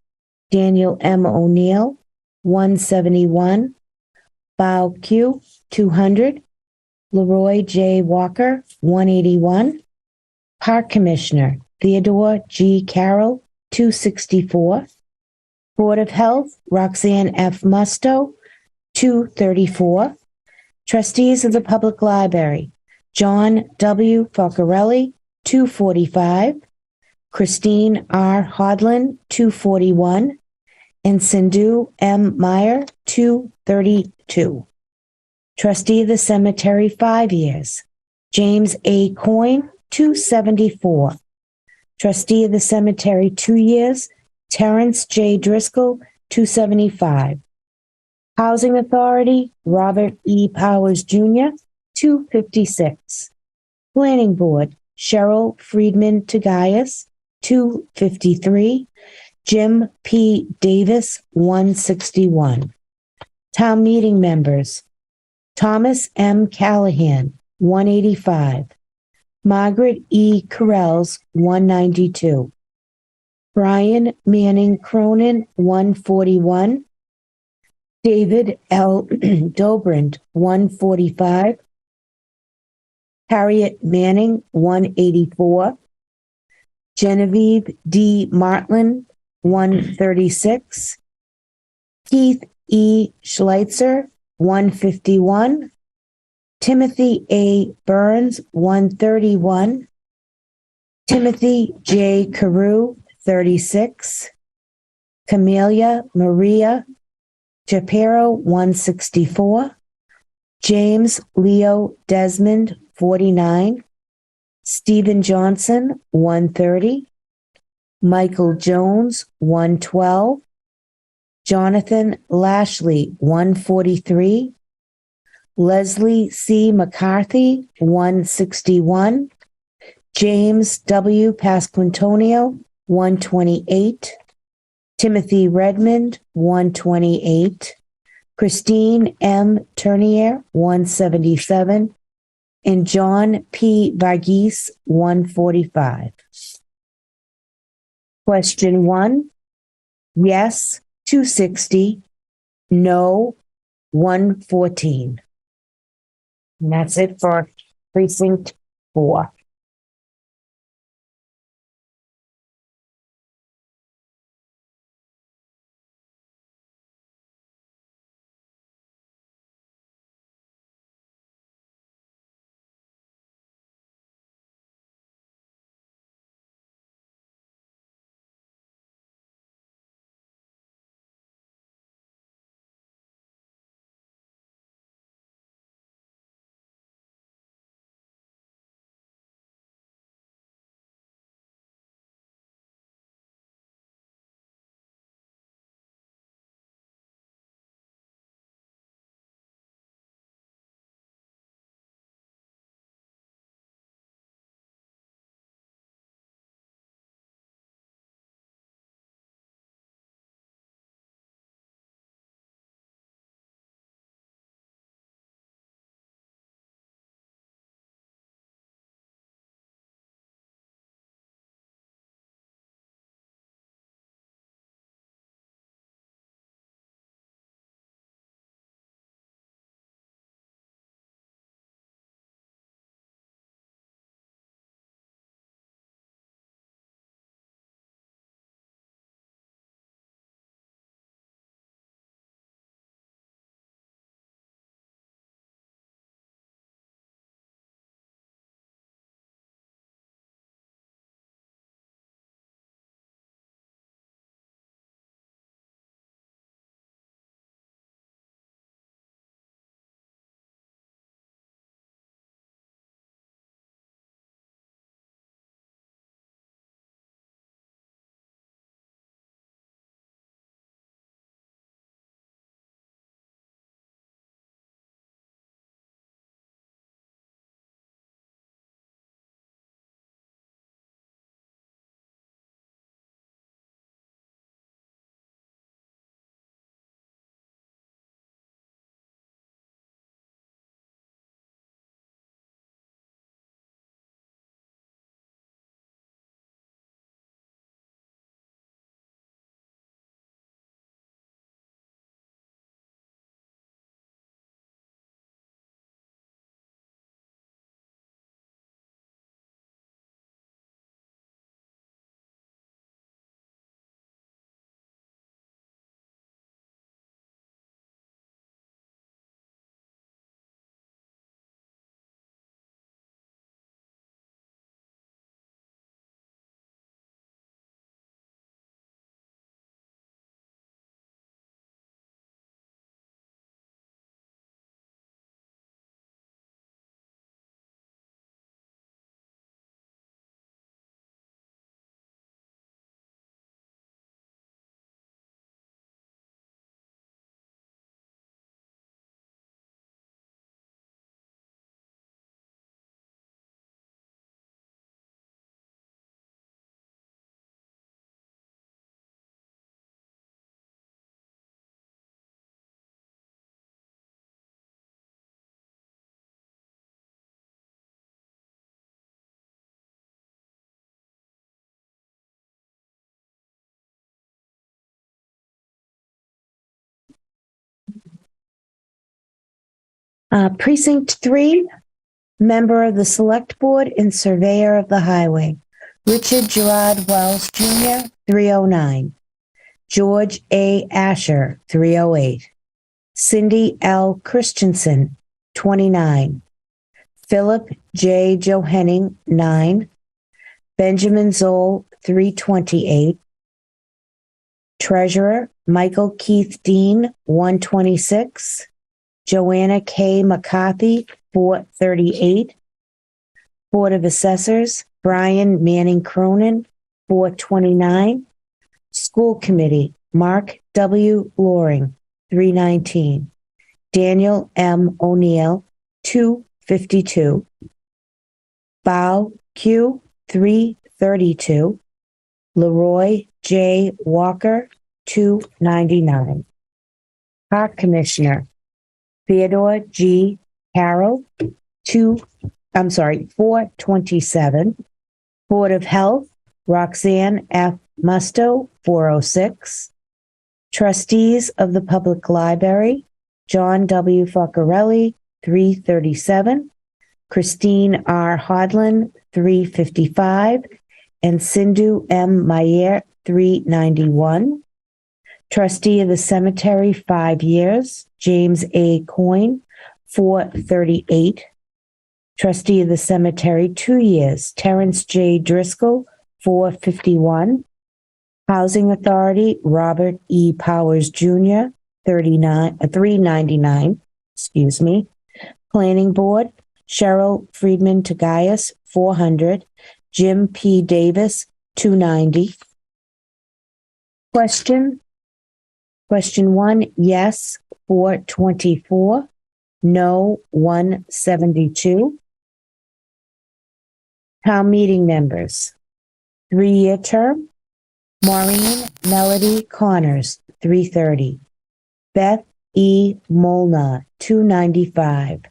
Daniel M. O'Neill, 171. Bao Q, 200. Leroy J. Walker, 181. Park Commissioner, Theodore G. Carroll, 264. Board of Health, Roxanne F. Musto, 234. Trustees of the Public Library, John W. Falcarelli, 245. Christine R. Hodlin, 241. And Sindhu M. Meyer, 232. Trustee of the Cemetery, 5 years, James A. Coyne, 274. Trustee of the Cemetery, 2 years, Terrence J. Driscoll, 275. Housing Authority, Robert E. Powers Jr., 256. Planning Board, Cheryl Friedman Tagayas, 253. Jim P. Davis, 161. Town Meeting Members, Thomas M. Callahan, 185. Margaret E. Carrells, 192. Brian Manning Cronin, 141. David L. Dobrand, 145. Harriet Manning, 184. Genevieve D. Martlin, 136. Keith E. Schleitzer, 151. Timothy A. Burns, 131. Timothy J. Carew, 36. Camelia Maria Shapiro, 164. James Leo Desmond, 49. Stephen Johnson, 130. Michael Jones, 112. Jonathan Lashley, 143. Leslie C. McCarthy, 161. James W. Pasquantonio, 128. Timothy Redmond, 128. Christine M. Turnier, 177. And John P. Varghese, 145. Question 1. Yes, 260. No, 114. And that's it for Precinct 4. Precinct 3, member of the Select Board and Surveyor of the Highway, Richard Gerard Wells Jr., 309. George A. Asher, 308. Cindy L. Christensen, 29. Philip J. Johanning, 9. Benjamin Zoll, 328. Treasurer, Michael Keith Dean, 126. Joanna K. McCarthy, 438. Board of Assessors, Brian Manning Cronin, 429. School Committee, Mark W. Loring, 319. Daniel M. O'Neill, 252. Bao Q, 332. Leroy J. Walker, 299. Park Commissioner, Theodore G. Carroll, 427. Board of Health, Roxanne F. Musto, 406. Trustees of the Public Library, John W. Faccarelli, 337. Christine R. Hodlin, 355. And Sindhu M. Mayer, 391. Trustee of the Cemetery, 5 years, James A. Coyne, 438. Trustee of the Cemetery, 2 years, Terrence J. Driscoll, 451. Housing Authority, Robert E. Powers Jr., 399, Planning Board, Cheryl Friedman Tagayas, 400. Jim P. Davis, 290. Question 1, yes, 424. No, 172. Town meeting members. 3-year term. Maureen Melody Connors, 330. Beth E. Molnar, 295.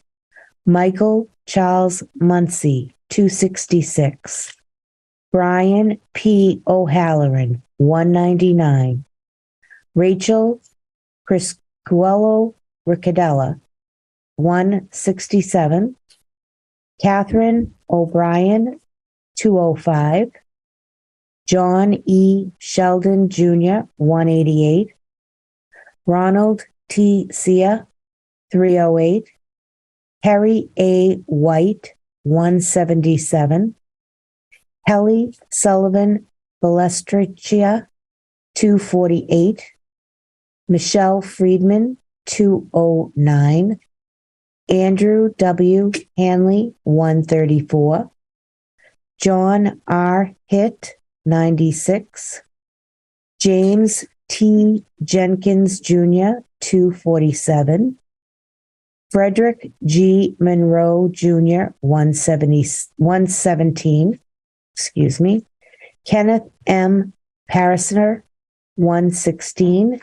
Michael Charles Muncy, 266. Brian P. O'Halloran, 199. Rachel Criscuello Riccadella, 167. Catherine O'Brien, 205. John E. Sheldon Jr., 188. Ronald T. Sia, 308. Harry A. White, 177. Kelly Sullivan Balestricia, 248. Michelle Friedman, 209. Andrew W. Hanley, 134. John R. Hitt, 96. James T. Jenkins Jr., 247. Frederick G. Monroe Jr., 117. Kenneth M. Parrisner, 116.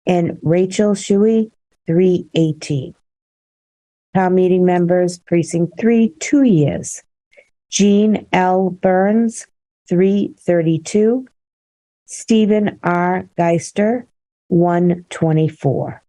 And Rachel Shuey, 318. Town meeting members, Precinct 3, 2 years. Jean L. Burns, 332. Stephen R. Geister, 124.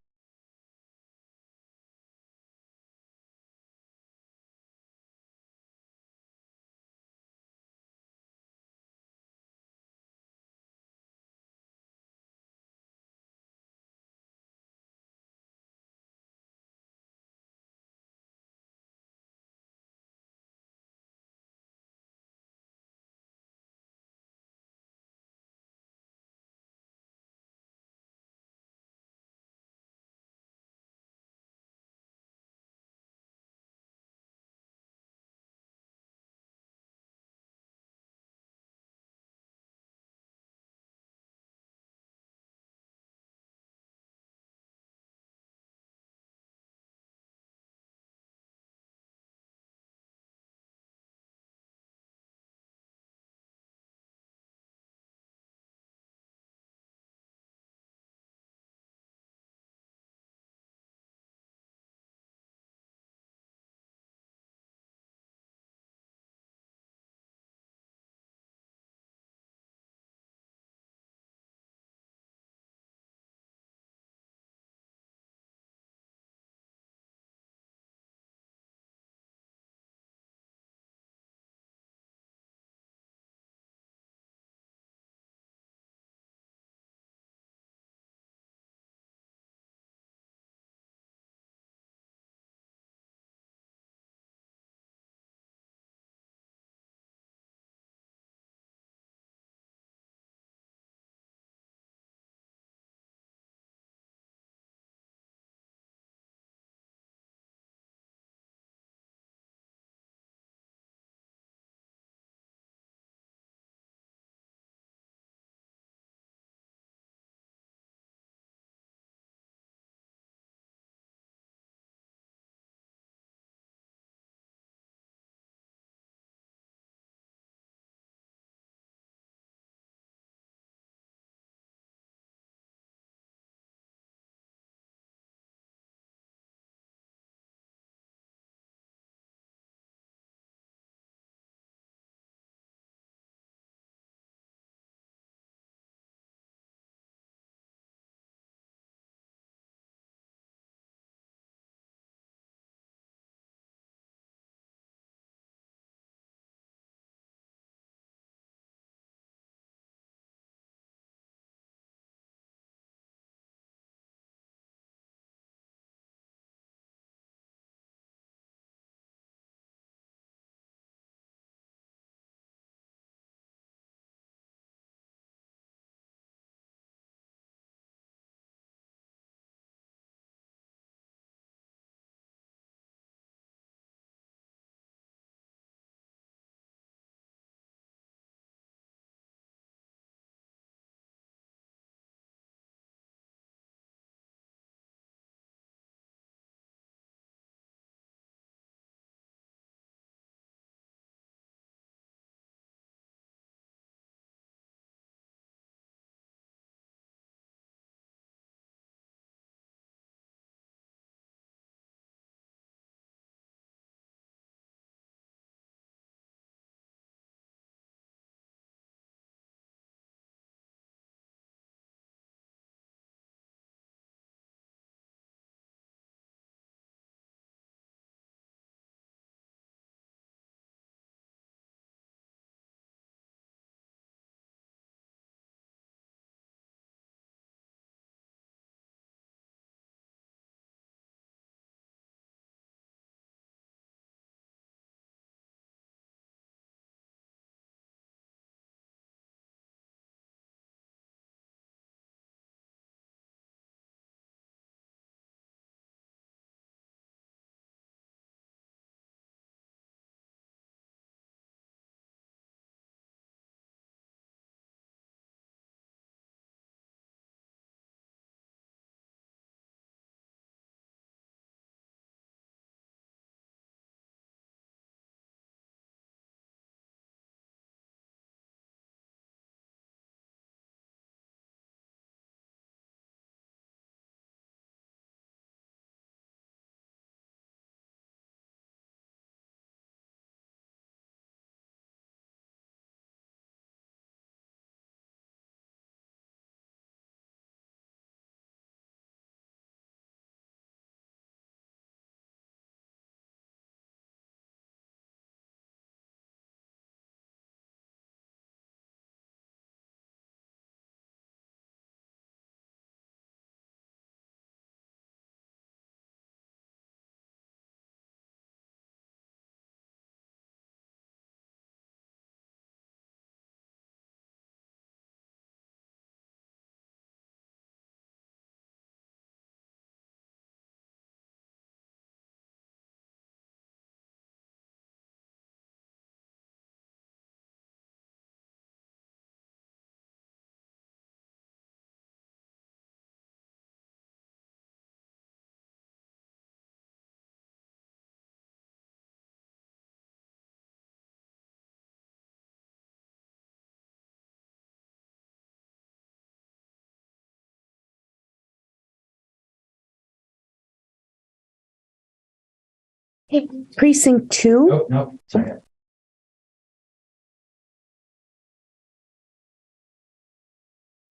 Precinct 2, Oh, no, sorry.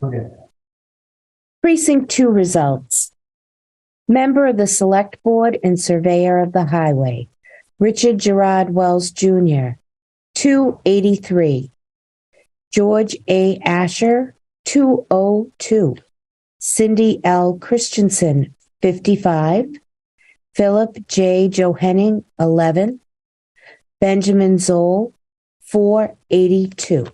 Okay. Precinct 2 results. Member of the Select Board and Surveyor of the Highway, Richard Gerard Wells Jr., 283. George A. Asher, 202. Cindy L. Christensen, 55. Philip J. Johanning, 11. Benjamin Zoll, 482.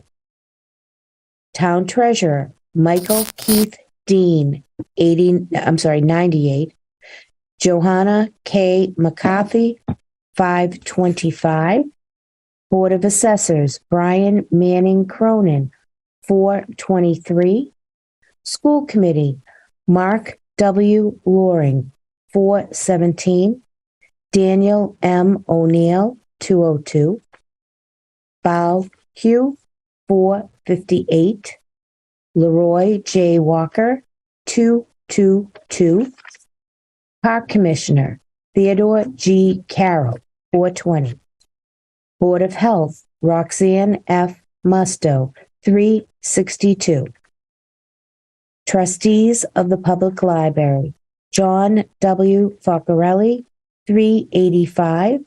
Town Treasurer, Michael Keith Dean, 98. Johanna K. McCarthy, 525. Board of Assessors, Brian Manning Cronin, 423. School Committee, Mark W. Loring, 417. Daniel M. O'Neill, 202. Bow Hugh, 458. Leroy J. Walker, 222. Park Commissioner, Theodore G. Carroll, 420. Board of Health, Roxanne F. Musto, 362. Trustees of the Public Library, John W. Focarelli, 385.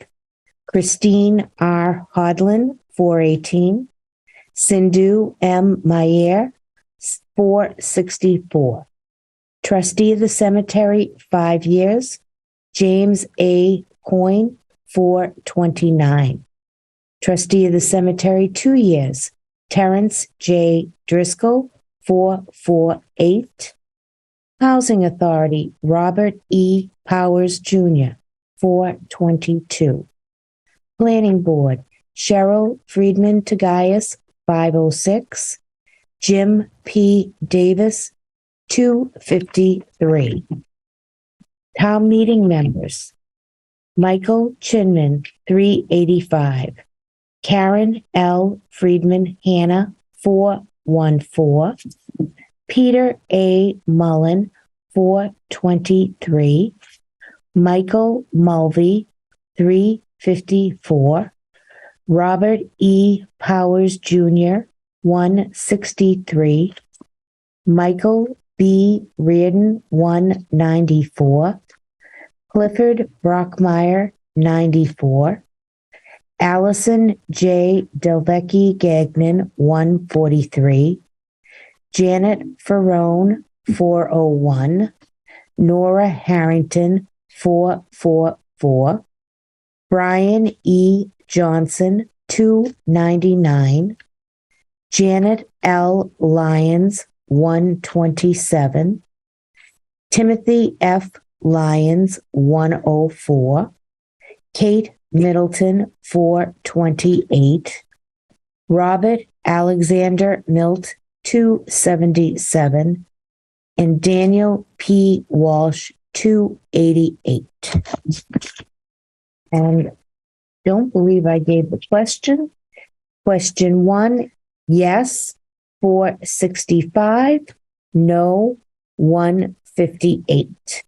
Christine R. Hodlin, 418. Sindhu M. Mayer, 464. Trustee of the Cemetery, 5 years, James A. Coyne, 429. Trustee of the Cemetery, 2 years, Terrence J. Driscoll, 448. Housing Authority, Robert E. Powers Jr., 422. Planning Board, Cheryl Friedman Tagayas, 506. Jim P. Davis, 253. Town Meeting Members, Michael Chinman, 385. Karen L. Friedman Hanna, 414. Peter A. Mullen, 423. Michael Mulvey, 354. Robert E. Powers Jr., 163. Michael B. Reardon, 194. Clifford Brockmeyer, 94. Allison J. Delvecchi Gagnon, 143. Janet Ferrone, 401. Nora Harrington, 444. Brian E. Johnson, 299. Janet L. Lyons, 127. Timothy F. Lyons, 104. Kate Middleton, 428. Robert Alexander Milt, 277. And Daniel P. Walsh, 288. And don't believe I gave the question. Question 1, yes, 465. No, 158.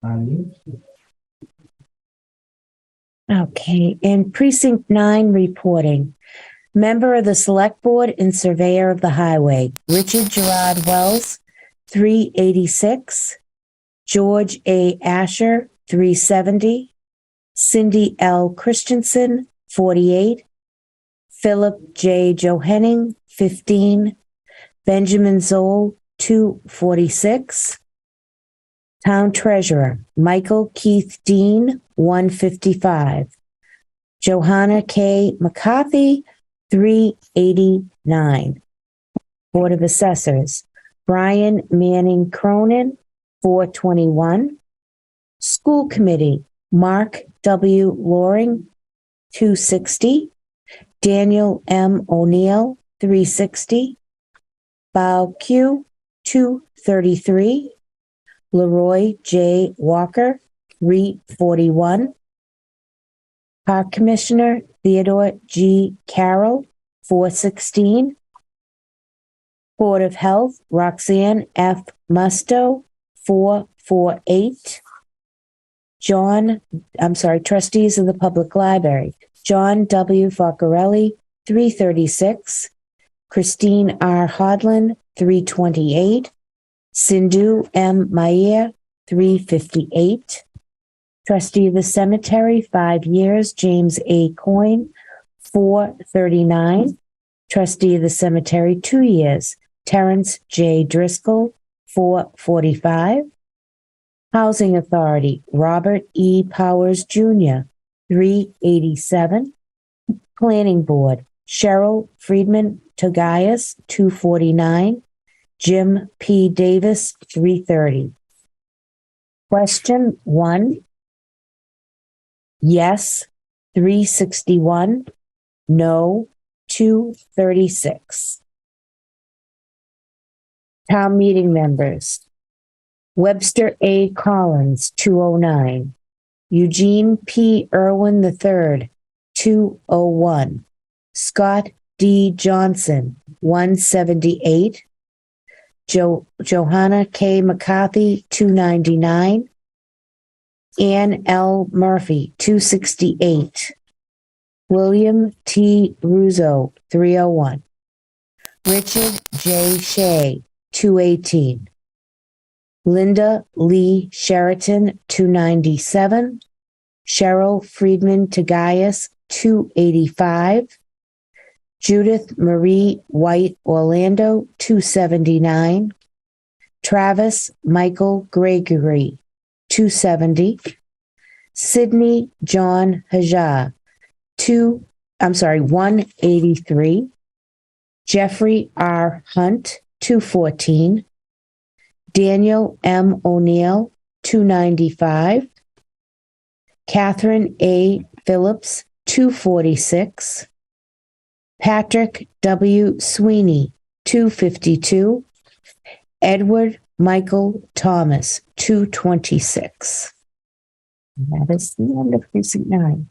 Eileen? Okay, and precinct 9 reporting. Member of the Select Board and Surveyor of the Highway, Richard Gerard Wells, 386. George A. Asher, 370. Cindy L. Christensen, 48. Philip J. Johanning, 15. Benjamin Zoll, 246. Town Treasurer, Michael Keith Dean, 155. Johanna K. McCarthy, 389. Board of Assessors, Brian Manning Cronin, 421. School Committee, Mark W. Loring, 260. Daniel M. O'Neill, 360. Bao Q, 233. Leroy J. Walker, 341. Park Commissioner Theodore G. Carroll, 416. Board of Health Roxanne F. Musto, 448. Trustees of the Public Library, John W. Faccarelli, 336. Christine R. Hodlin, 328. Sindhu M. Maier, 358. Trustee of the Cemetery, 5 years, James A. Coyne, 439. Trustee of the Cemetery, 2 years, Terrence J. Driscoll, 445. Housing Authority, Robert E. Powers Jr., 387. Planning Board, Cheryl Friedman Togias, 249. Jim P. Davis, 330. Question 1. Yes, 361. No, 236. Town meeting members. Webster A. Collins, 209. Eugene P. Irwin III, 201. Scott D. Johnson, 178. Johanna K. McCarthy, 299. Ann L. Murphy, 268. William T. Russo, 301. Richard J. Shea, 218. Linda Lee Sheraton, 297. Cheryl Friedman Togias, 285. Judith Marie White Orlando, 279. Travis Michael Gregory, 270. Sidney John Hajar, 183. Jeffrey R. Hunt, 214. Daniel M. O'Neill, 295. Catherine A. Phillips, 246. Patrick W. Sweeney, 252. Edward Michael Thomas, 226. That is the end of precinct 9.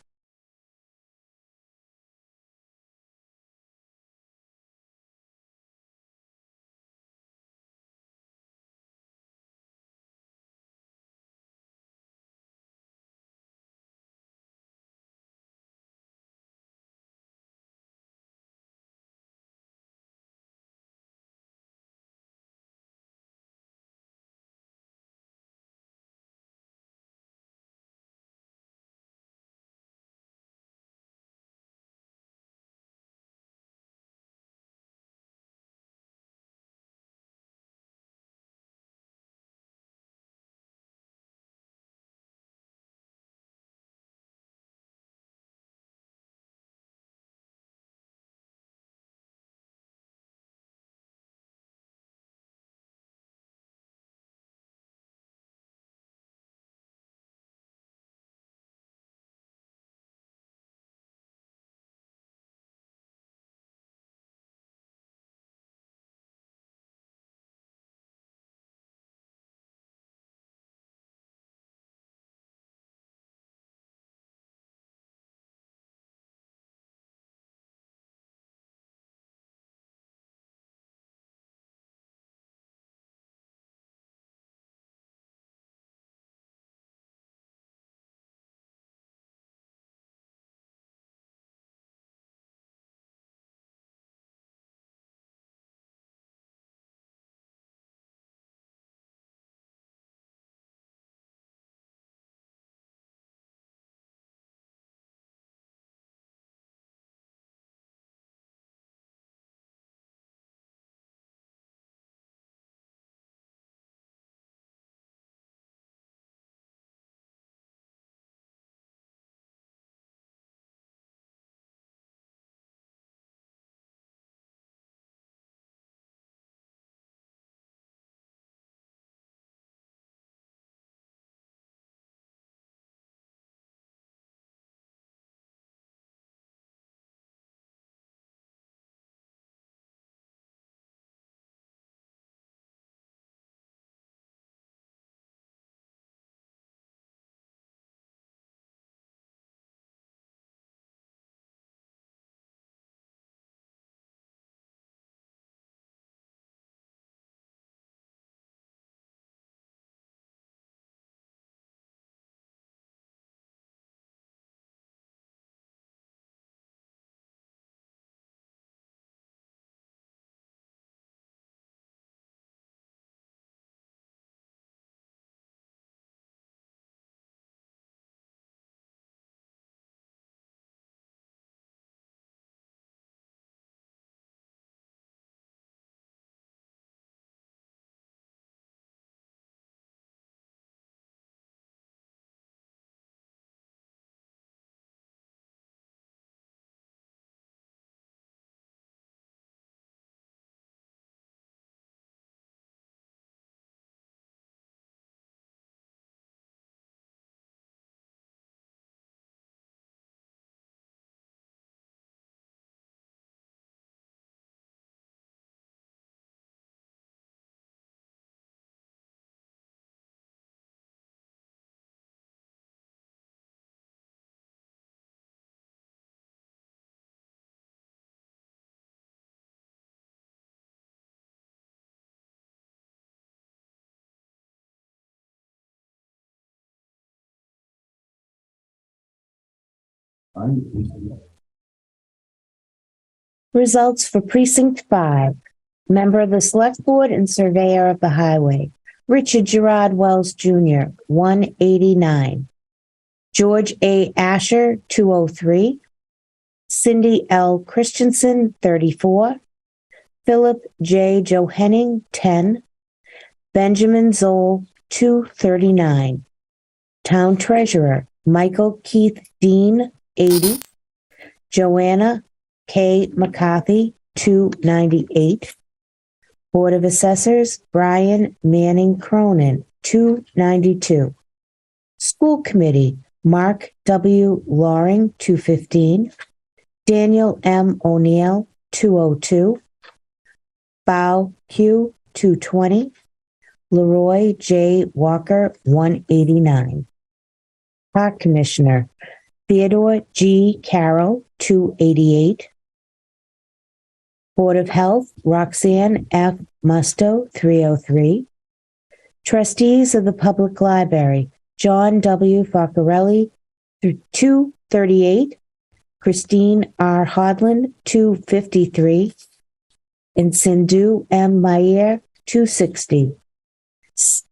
Results for Precinct 5. Member of the Select Board and Surveyor of the Highway. Richard Gerard Wells Jr., 189. George A. Asher, 203. Cindy L. Christensen, 34. Philip J. Johenning, 10. Benjamin Zoll, 239. Town Treasurer, Michael Keith Dean, 80. Joanna K. McCarthy, 298. Board of Assessors, Brian Manning Cronin, 292. School Committee, Mark W. Loring, 215. Daniel M. O'Neill, 202. Bao Q, 220. Leroy J. Walker, 189. Park Commissioner, Theodore G. Carroll, 288. Board of Health, Roxanne F. Musto, 303. Trustees of the Public Library, John W. Faccarelli, 238. Christine R. Hodlin, 253. And Sindhu M. Mayer, 260.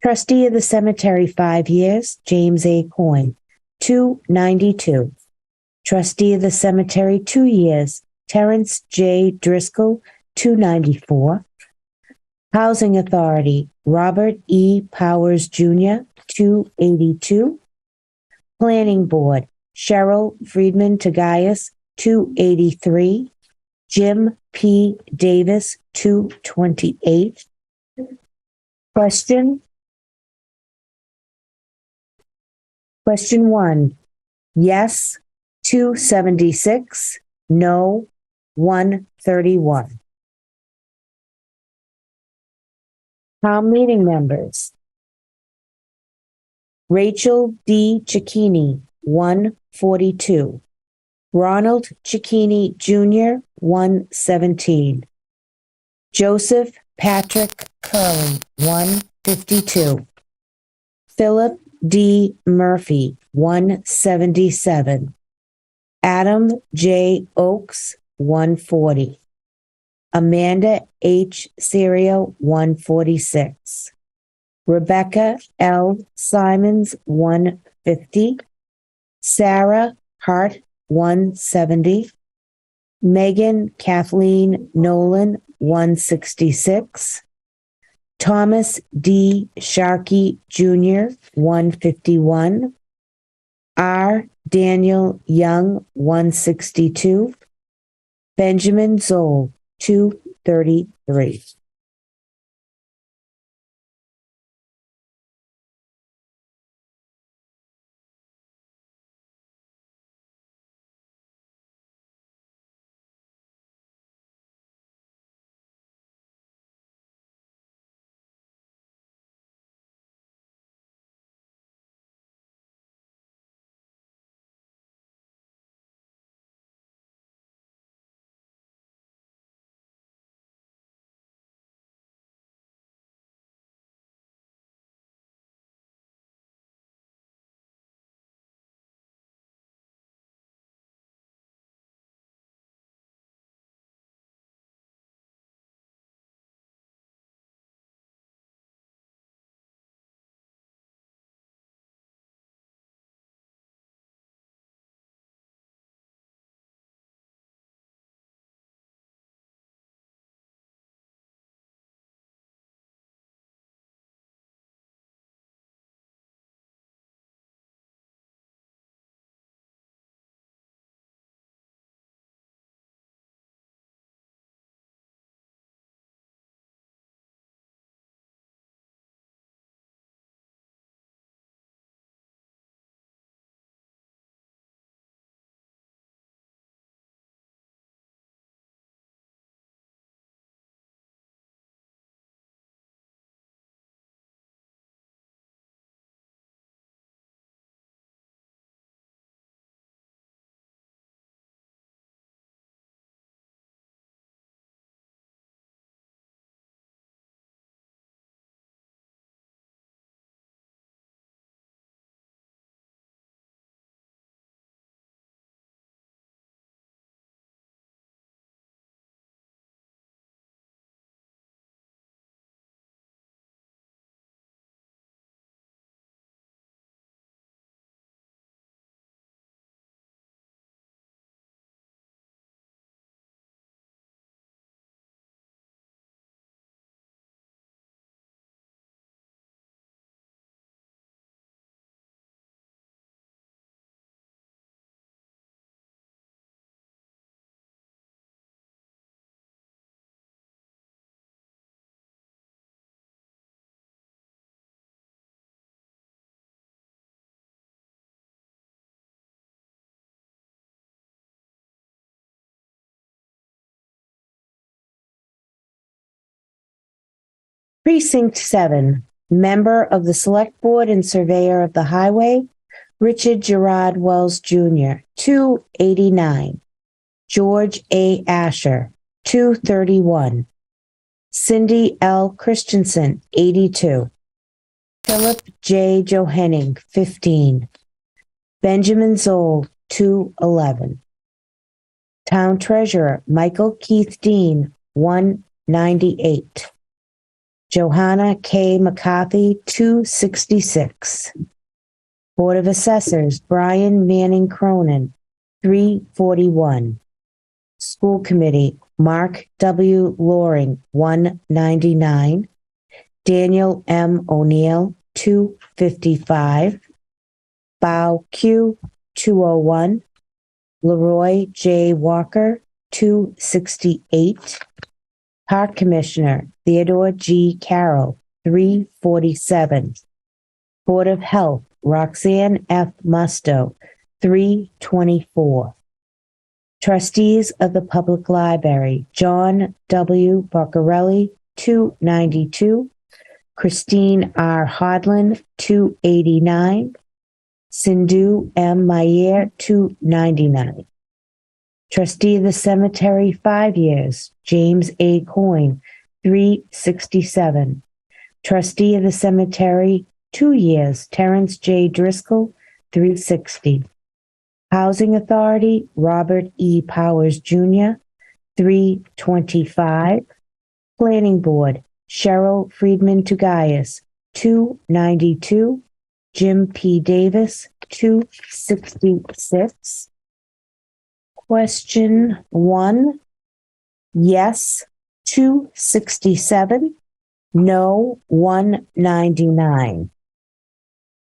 Trustee of the Cemetery, 5 years, James A. Coyne, 292. Trustee of the Cemetery, 2 years, Terrence J. Driscoll, 294. Housing Authority, Robert E. Powers Jr., 282. Planning Board, Cheryl Friedman Tagayas, 283. Jim P. Davis, 228. Question 1. Yes, 276. No, 131. Town meeting members. Rachel D. Cicchini, 142. Ronald Cicchini Jr., 117. Joseph Patrick Curley, 152. Philip D. Murphy, 177. Adam J. Oakes, 140. Amanda H. Serio, 146. Rebecca L. Simons, 150. Sarah Hart, 170. Megan Kathleen Nolan, 166. Thomas D. Sharkey Jr., 151. R. Daniel Young, 162. Benjamin Zoll, 233. Precinct 7, member of the Select Board and Surveyor of the Highway, Richard Gerard Wells Jr., 289. George A. Asher, 231. Cindy L. Christensen, 82. Philip J. Johanning, 15. Benjamin Zoll, 211. Town Treasurer Michael Keith Dean, 198. Johanna K. McCarthy, 266. Board of Assessors Brian Manning Cronin, 341. School Committee Mark W. Loring, 199. Daniel M. O'Neill, 255. Bao Q, 201. Leroy J. Walker, 268. Park Commissioner Theodore G. Carroll, 347. Board of Health Roxanne F. Musto, 324. Trustees of the Public Library John W. Boccarelli, 292. Christine R. Hodlin, 289. Sindhu M. Mayer, 299. Trustee of the Cemetery, 5 years, James A. Coyne, 367. Trustee of the Cemetery, 2 years, Terrence J. Driscoll, 360. Housing Authority, Robert E. Powers Jr., 325. Planning Board, Cheryl Friedman Tugayas, 292. Jim P. Davis, 266. Question 1, yes, 267. No, 199.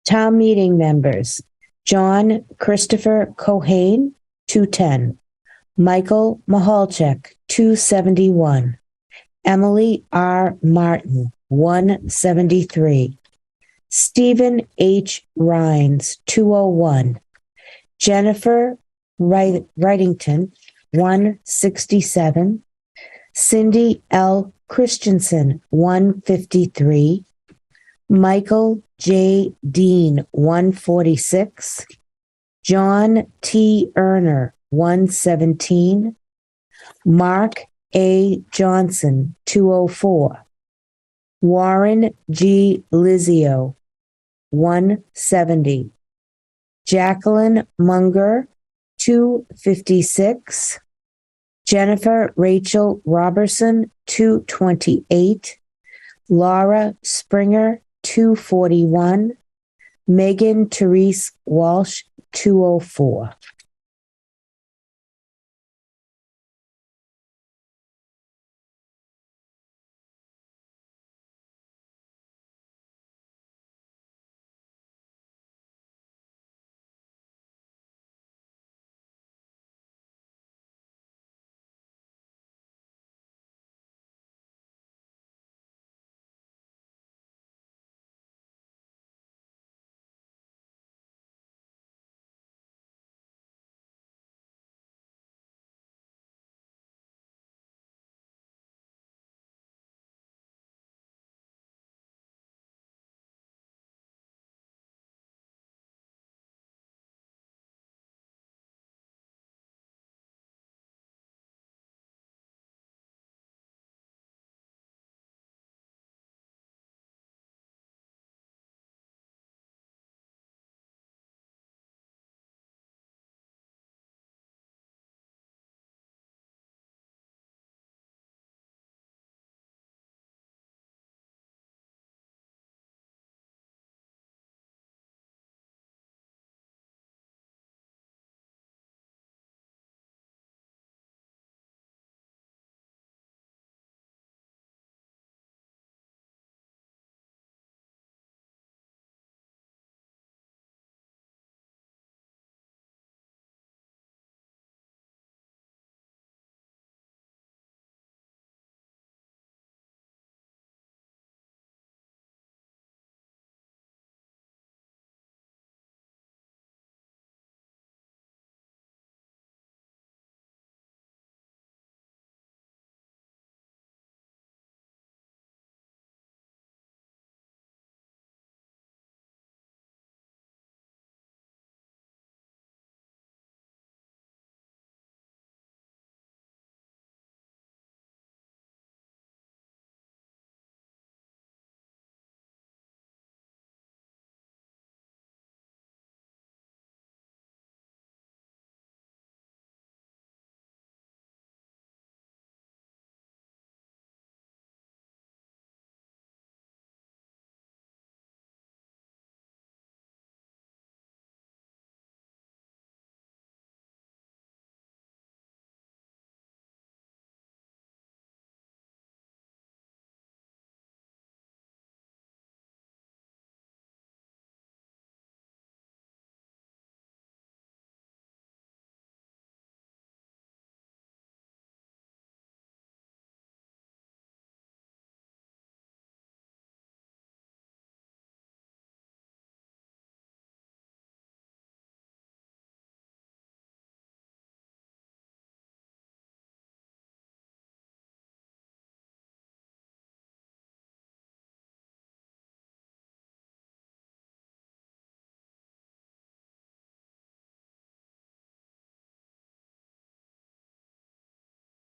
Town meeting members. John Christopher Cohane, 210. Michael Mahalchek, 271. Emily R. Martin, 173. Stephen H. Rhines, 201. Jennifer Wrightington, 167. Cindy L. Christensen, 153. Michael J. Dean, 146. John T. Erner, 117. Mark A. Johnson, 204. Warren G. Lizio, 170. Jacqueline Munger, 256. Jennifer Rachel Robertson, 228. Laura Springer, 241. Megan Therese Walsh, 204.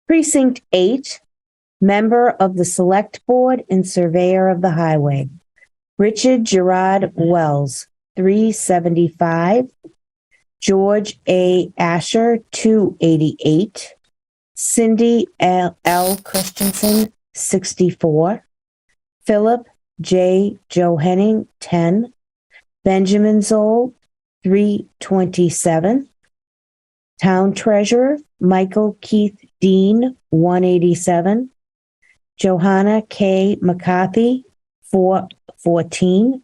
Precinct 8, member of the Select Board and Surveyor of the Highway. Richard Gerard Wells, 375. George A. Asher, 288. Cindy L. Christensen, 64. Philip J. Johanning, 10. Benjamin Zoll, 327. Town Treasurer Michael Keith Dean, 187. Johanna K. McCarthy, 414.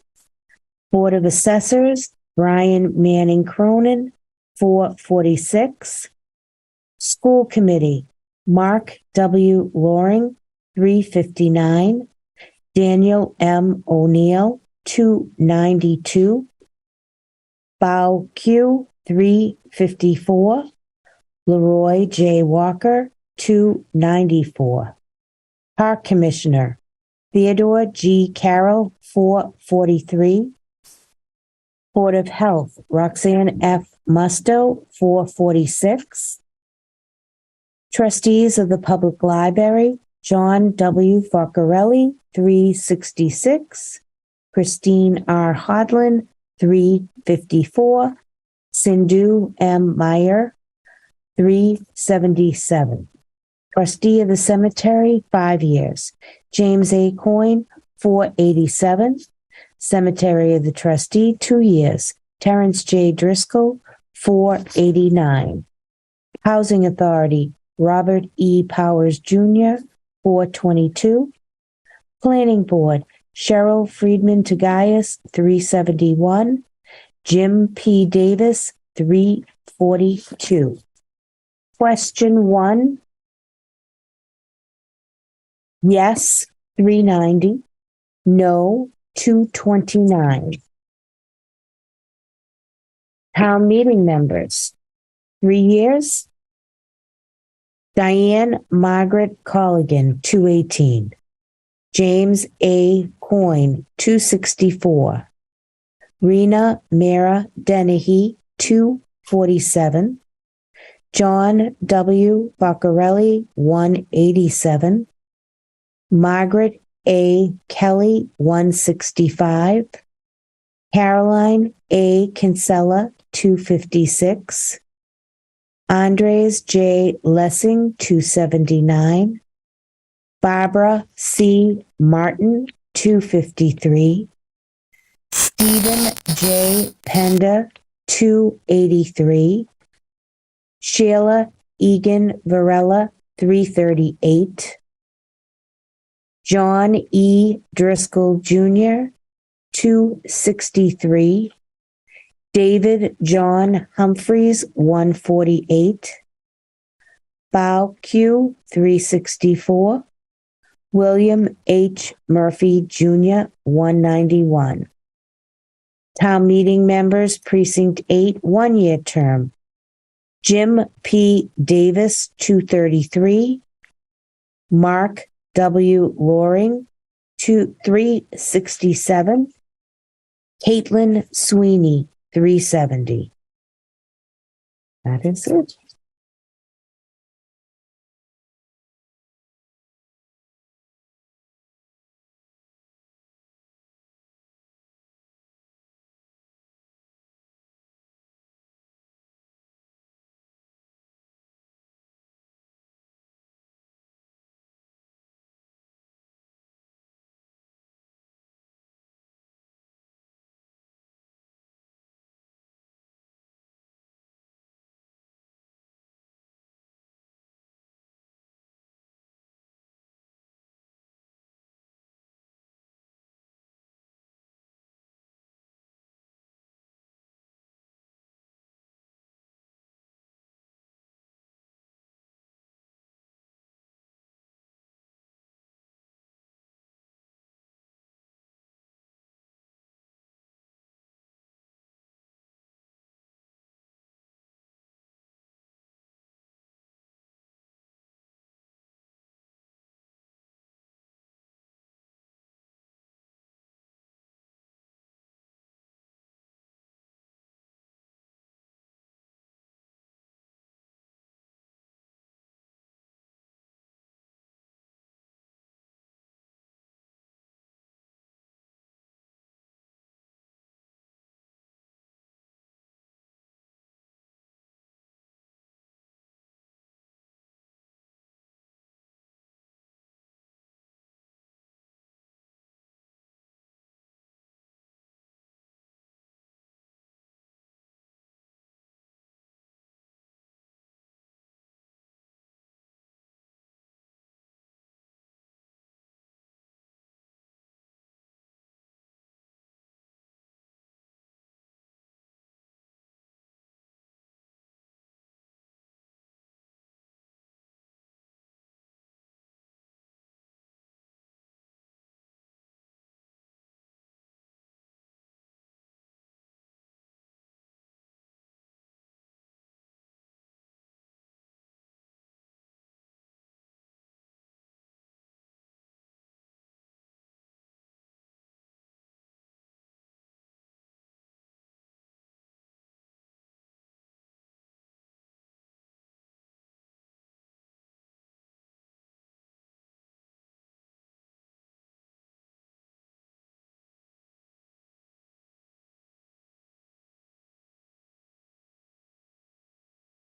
Board of Assessors Brian Manning Cronin, 446. School Committee Mark W. Loring, 359. Daniel M. O'Neill, 292. Bow Q, 354. Leroy J. Walker, 294. Park Commissioner Theodore G. Carroll, 443. Board of Health Roxanne F. Musto, 446. Trustees of the Public Library John W. Faccarelli, 366. Christine R. Hodlin, 354. Sindhu M. Meyer, 377. Trustee of the Cemetery, 5 years. James A. Coyne, 487. Cemetery of the Trustee, 2 years. Terrence J. Driscoll, 489. Housing Authority, Robert E. Powers Jr., 422. Planning Board, Cheryl Friedman Tagayas, 371. Jim P. Davis, 342. Question 1. Yes, 390. No, 229. Town meeting members, 3 years. Diane Margaret Colligan, 218. James A. Coyne, 264. Rena Mara Dennehy, 247. John W. Faccarelli, 187. Margaret A. Kelly, 165. Caroline A. Kinsella, 256. Andres J. Lessing, 279. Barbara C. Martin, 253. Stephen J. Pender, 283. Sheila Egan Varela, 338. John E. Driscoll Jr., 263. David John Humphreys, 148. Bow Q, 364. William H. Murphy Jr., 191. Town meeting members, Precinct 8, 1-year term. Jim P. Davis, 233. Mark W. Loring, 367. Caitlin Sweeney, 370. That is it.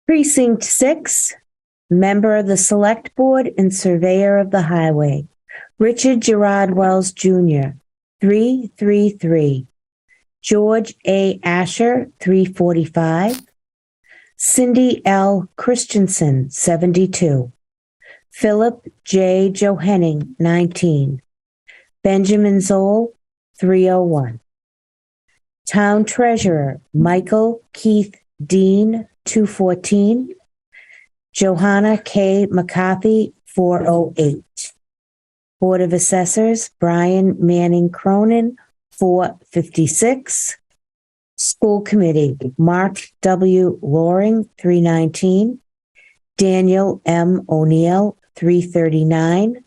Precinct 6, member of the Select Board and Surveyor of the Highway, Richard Gerard Wells Jr., 333. George A. Asher, 345. Cindy L. Christensen, 72. Philip J. Johanning, 19. Benjamin Zoll, 301. Town Treasurer, Michael Keith Dean, 214. Johanna K. McCarthy, 408. Board of Assessors, Brian Manning Cronin, 456. School Committee, Mark W. Loring, 319. Daniel M. O'Neill, 339.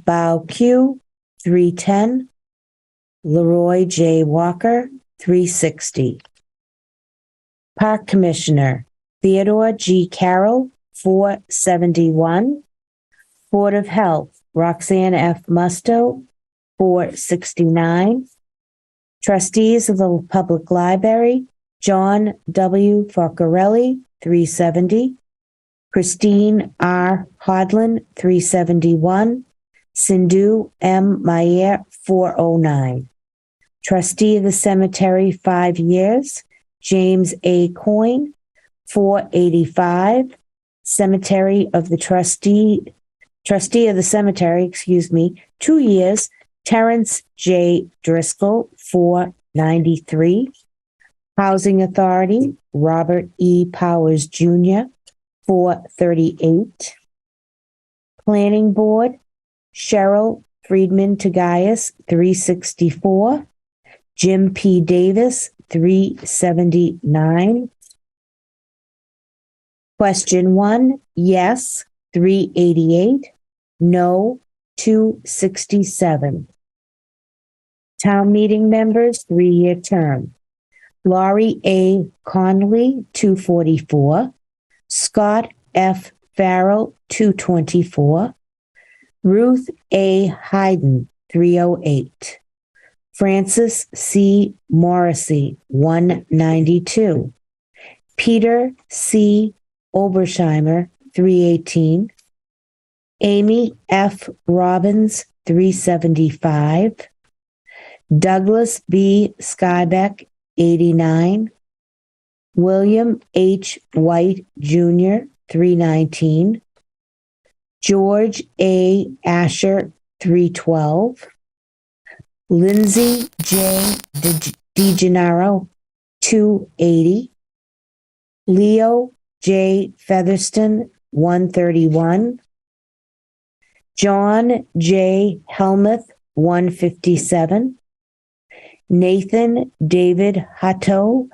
Bao Q, 310. Leroy J. Walker, 360. Park Commissioner, Theodore G. Carroll, 471. Board of Health, Roxanne F. Musto, 469. Trustees of the Public Library, John W. Focarelli, 370. Christine R. Hodlin, 371. Sindhu M. Mayer, 409. Trustee of the Cemetery, 5 years, James A. Coyne, 485. Cemetery of the Trustee of the Cemetery, 2 years, Terrence J. Driscoll, 493. Housing Authority, Robert E. Powers Jr., 438. Planning Board, Cheryl Friedman Tagayas, 364. Jim P. Davis, 379. Question 1, yes, 388. No, 267. Town meeting members, 3-year term. Laurie A. Conley, 244. Scott F. Farrell, 224. Ruth A. Hayden, 308. Francis C. Morrissey, 192. Peter C. Obersheimer, 318. Amy F. Robbins, 375. Douglas B. Skybeck, 89. William H. White Jr., 319. George A. Asher, 312. Lindsay J. DeGennaro, 280. Leo J. Featherston, 131. John J. Helmuth, 157. Nathan David Hutto,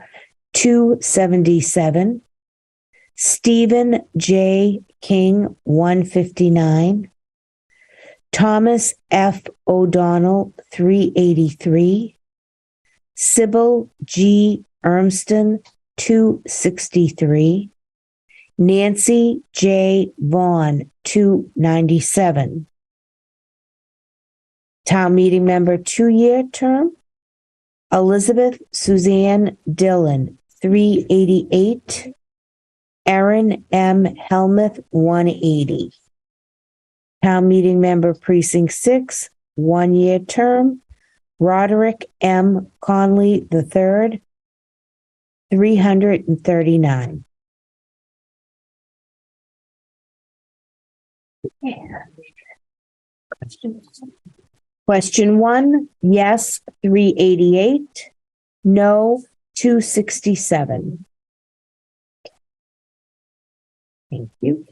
277. Stephen J. King, 159. Thomas F. O'Donnell, 383. Sybil G. Ermston, 263. Nancy J. Vaughn, 297. Town meeting member, 2-year term. Elizabeth Suzanne Dillon, 388. Erin M. Helmuth, 180. Town meeting member, precinct 6, 1-year term. Roderick M. Conley III, 339. Question 1, yes, 388. No, 267. Thank you.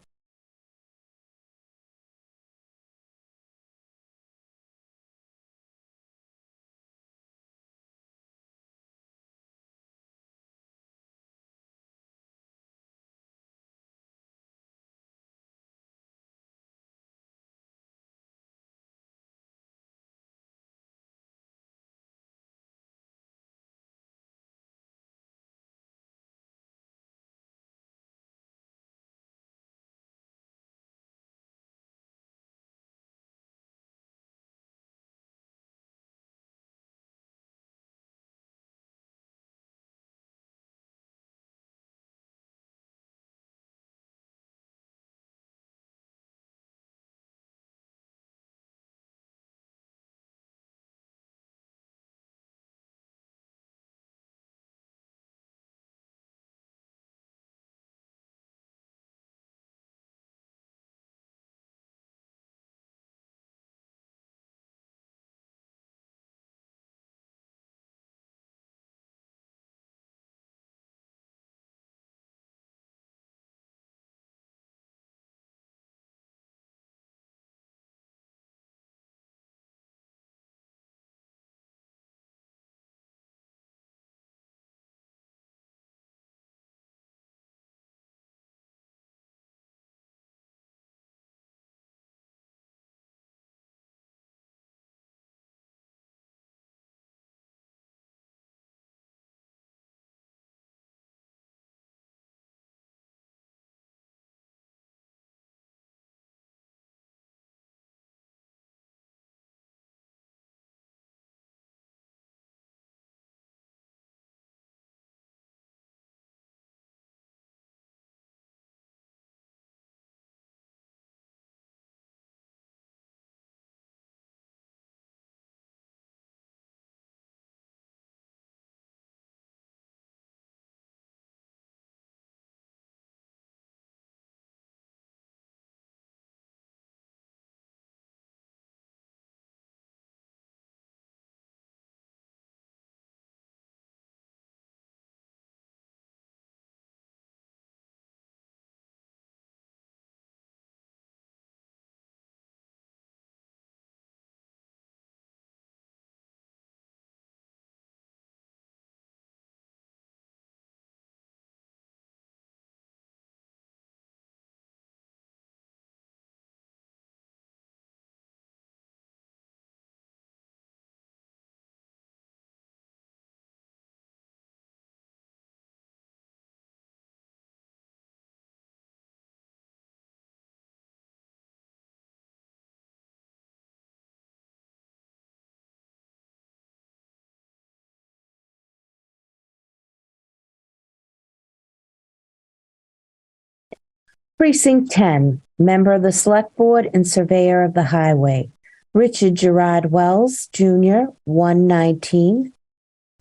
Precinct 10, member of the Select Board and Surveyor of the Highway. Richard Gerard Wells, Jr., 119.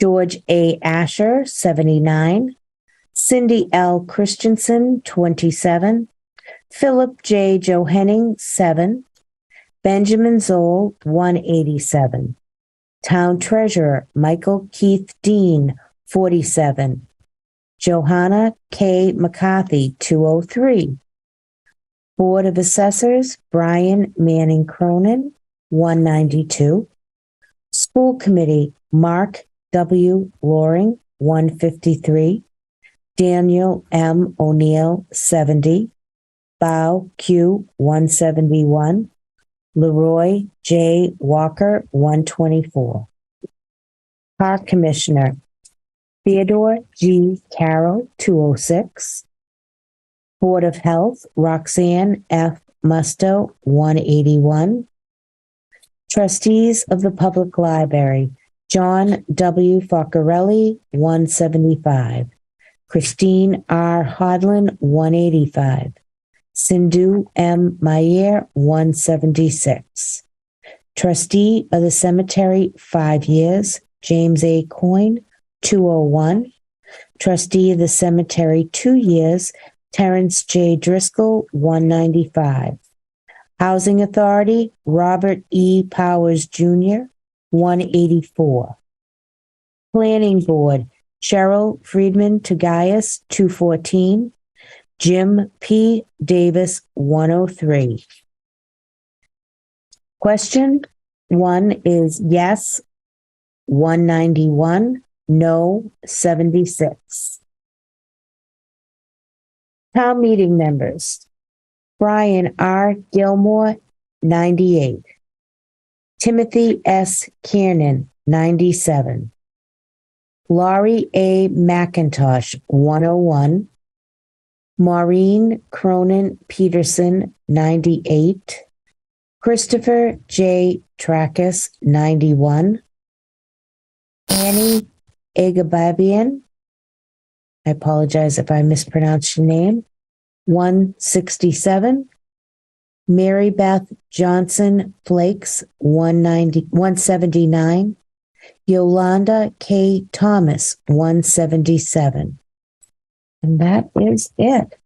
George A. Asher, 79. Cindy L. Christensen, 27. Philip J. Johanning, 7. Benjamin Zoll, 187. Town Treasurer Michael Keith Dean, 47. Johanna K. McCarthy, 203. Board of Assessors Brian Manning Cronin, 192. School Committee Mark W. Loring, 153. Daniel M. O'Neill, 70. Bao Q, 171. Leroy J. Walker, 124. Park Commissioner Theodore G. Carroll, 206. Board of Health Roxanne F. Musto, 181. Trustees of the Public Library John W. Foccarelli, 175. Christine R. Hodlin, 185. Sindhu M. Mayer, 176. Trustee of the Cemetery, 5 years, James A. Coyne, 201. Trustee of the Cemetery, 2 years, Terrence J. Driscoll, 195. Housing Authority, Robert E. Powers, Jr., 184. Planning Board, Cheryl Friedman Tagayas, 214. Jim P. Davis, 103. Question 1 is yes, 191, no, 76. Town meeting members. Brian R. Gilmore, 98. Timothy S. Kiernan, 97. Laurie A. McIntosh, 101. Maureen Cronin Peterson, 98. Christopher J. Trackus, 91. Annie Agababian, I apologize if I mispronounced your name, 167. Mary Beth Johnson Flakes, 179. Yolanda K. Thomas, 177. And that is it.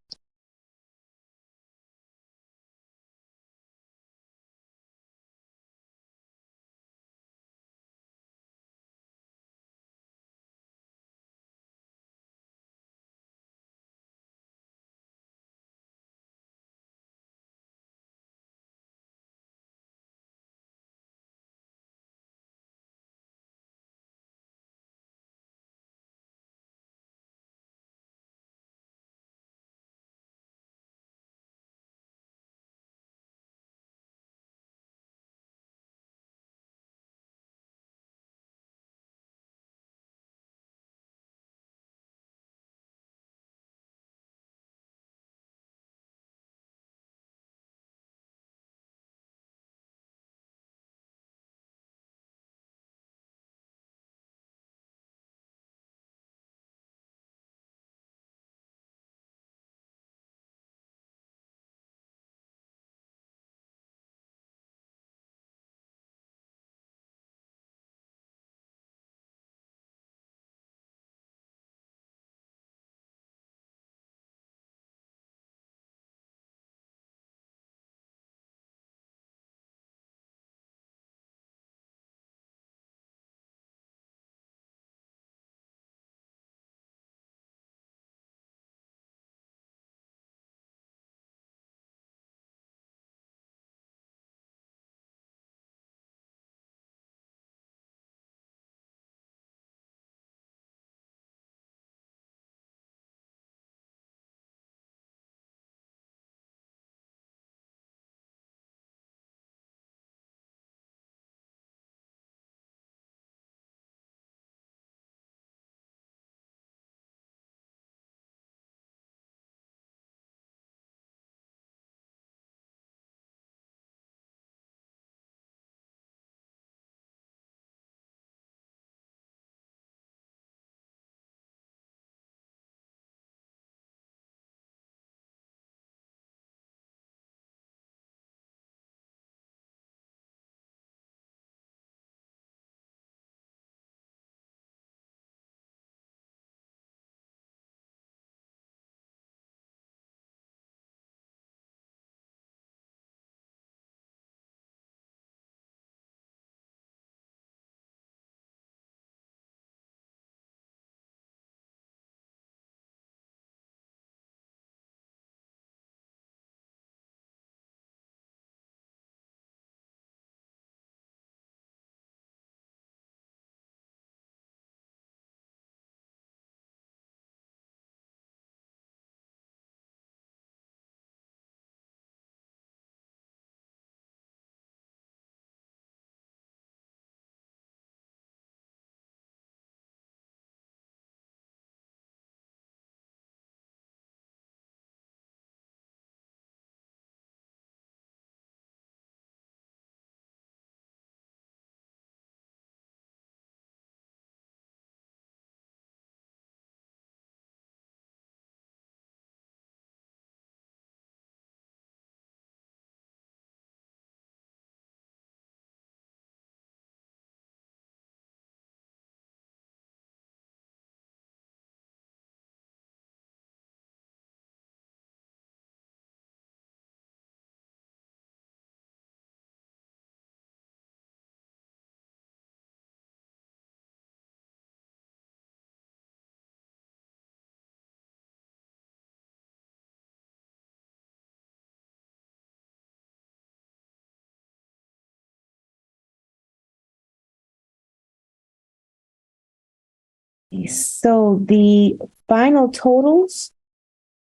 So the final totals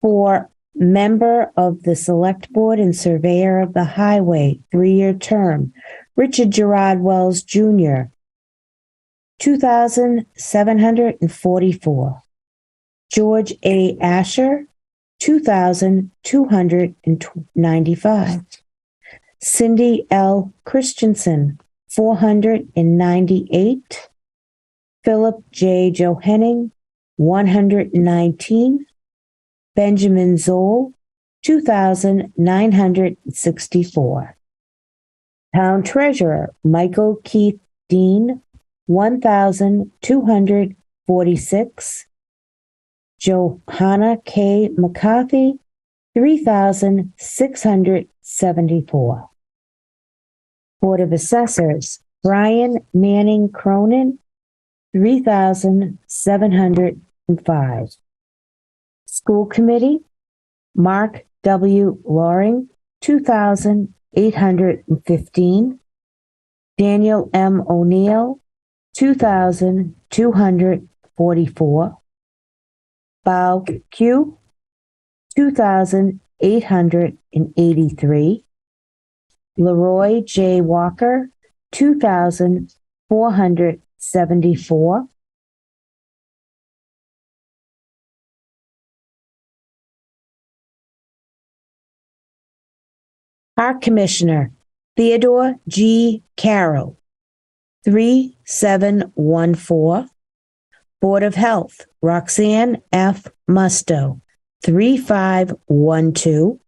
for member of the Select Board and Surveyor of the Highway, 3-year term, Richard Gerard Wells Jr., 2,744. George A. Asher, 2,295. Cindy L. Christensen, 498. Philip J. Johanning, 119. Benjamin Zoll, 2,964. Town Treasurer Michael Keith Dean, 1,246. Johanna K. McCarthy, 3,674. Board of Assessors Brian Manning Cronin, 3,705. School Committee Mark W. Loring, 2,815. Daniel M. O'Neill, 2,244. Bao Q, 2,883. Leroy J. Walker, 2,474. Park Commissioner Theodore G. Carroll, 3,714. Board of Health Roxanne F. Musto, 3,512.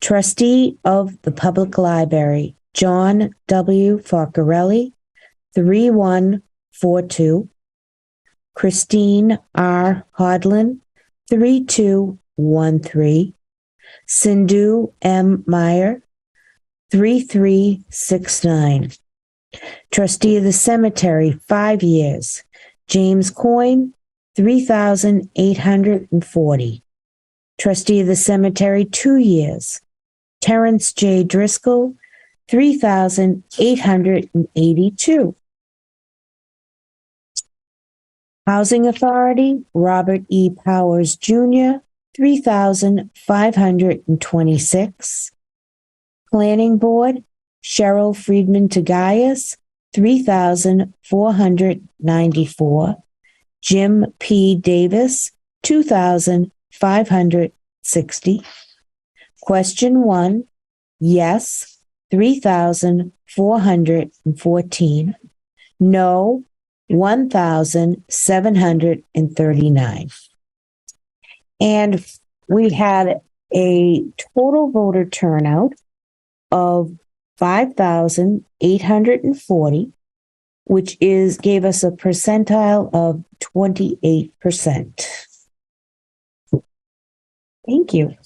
Trustee of the Public Library John W. Falcarelli, 3,142. Christine R. Hodlin, 3,213. Sindhu M. Meyer, 3,369. Trustee of the Cemetery, 5 years. James Coyne, 3,840. Trustee of the Cemetery, 2 years. Terrence J. Driscoll, 3,882. Housing Authority, Robert E. Powers Jr., 3,526. Planning Board, Cheryl Friedman Tagayas, 3,494. Jim P. Davis, 2,560. Question 1, yes, 3,414. No, 1,739. And we had a total voter turnout of 5,840, which gave us a percentile of 28%. Thank you.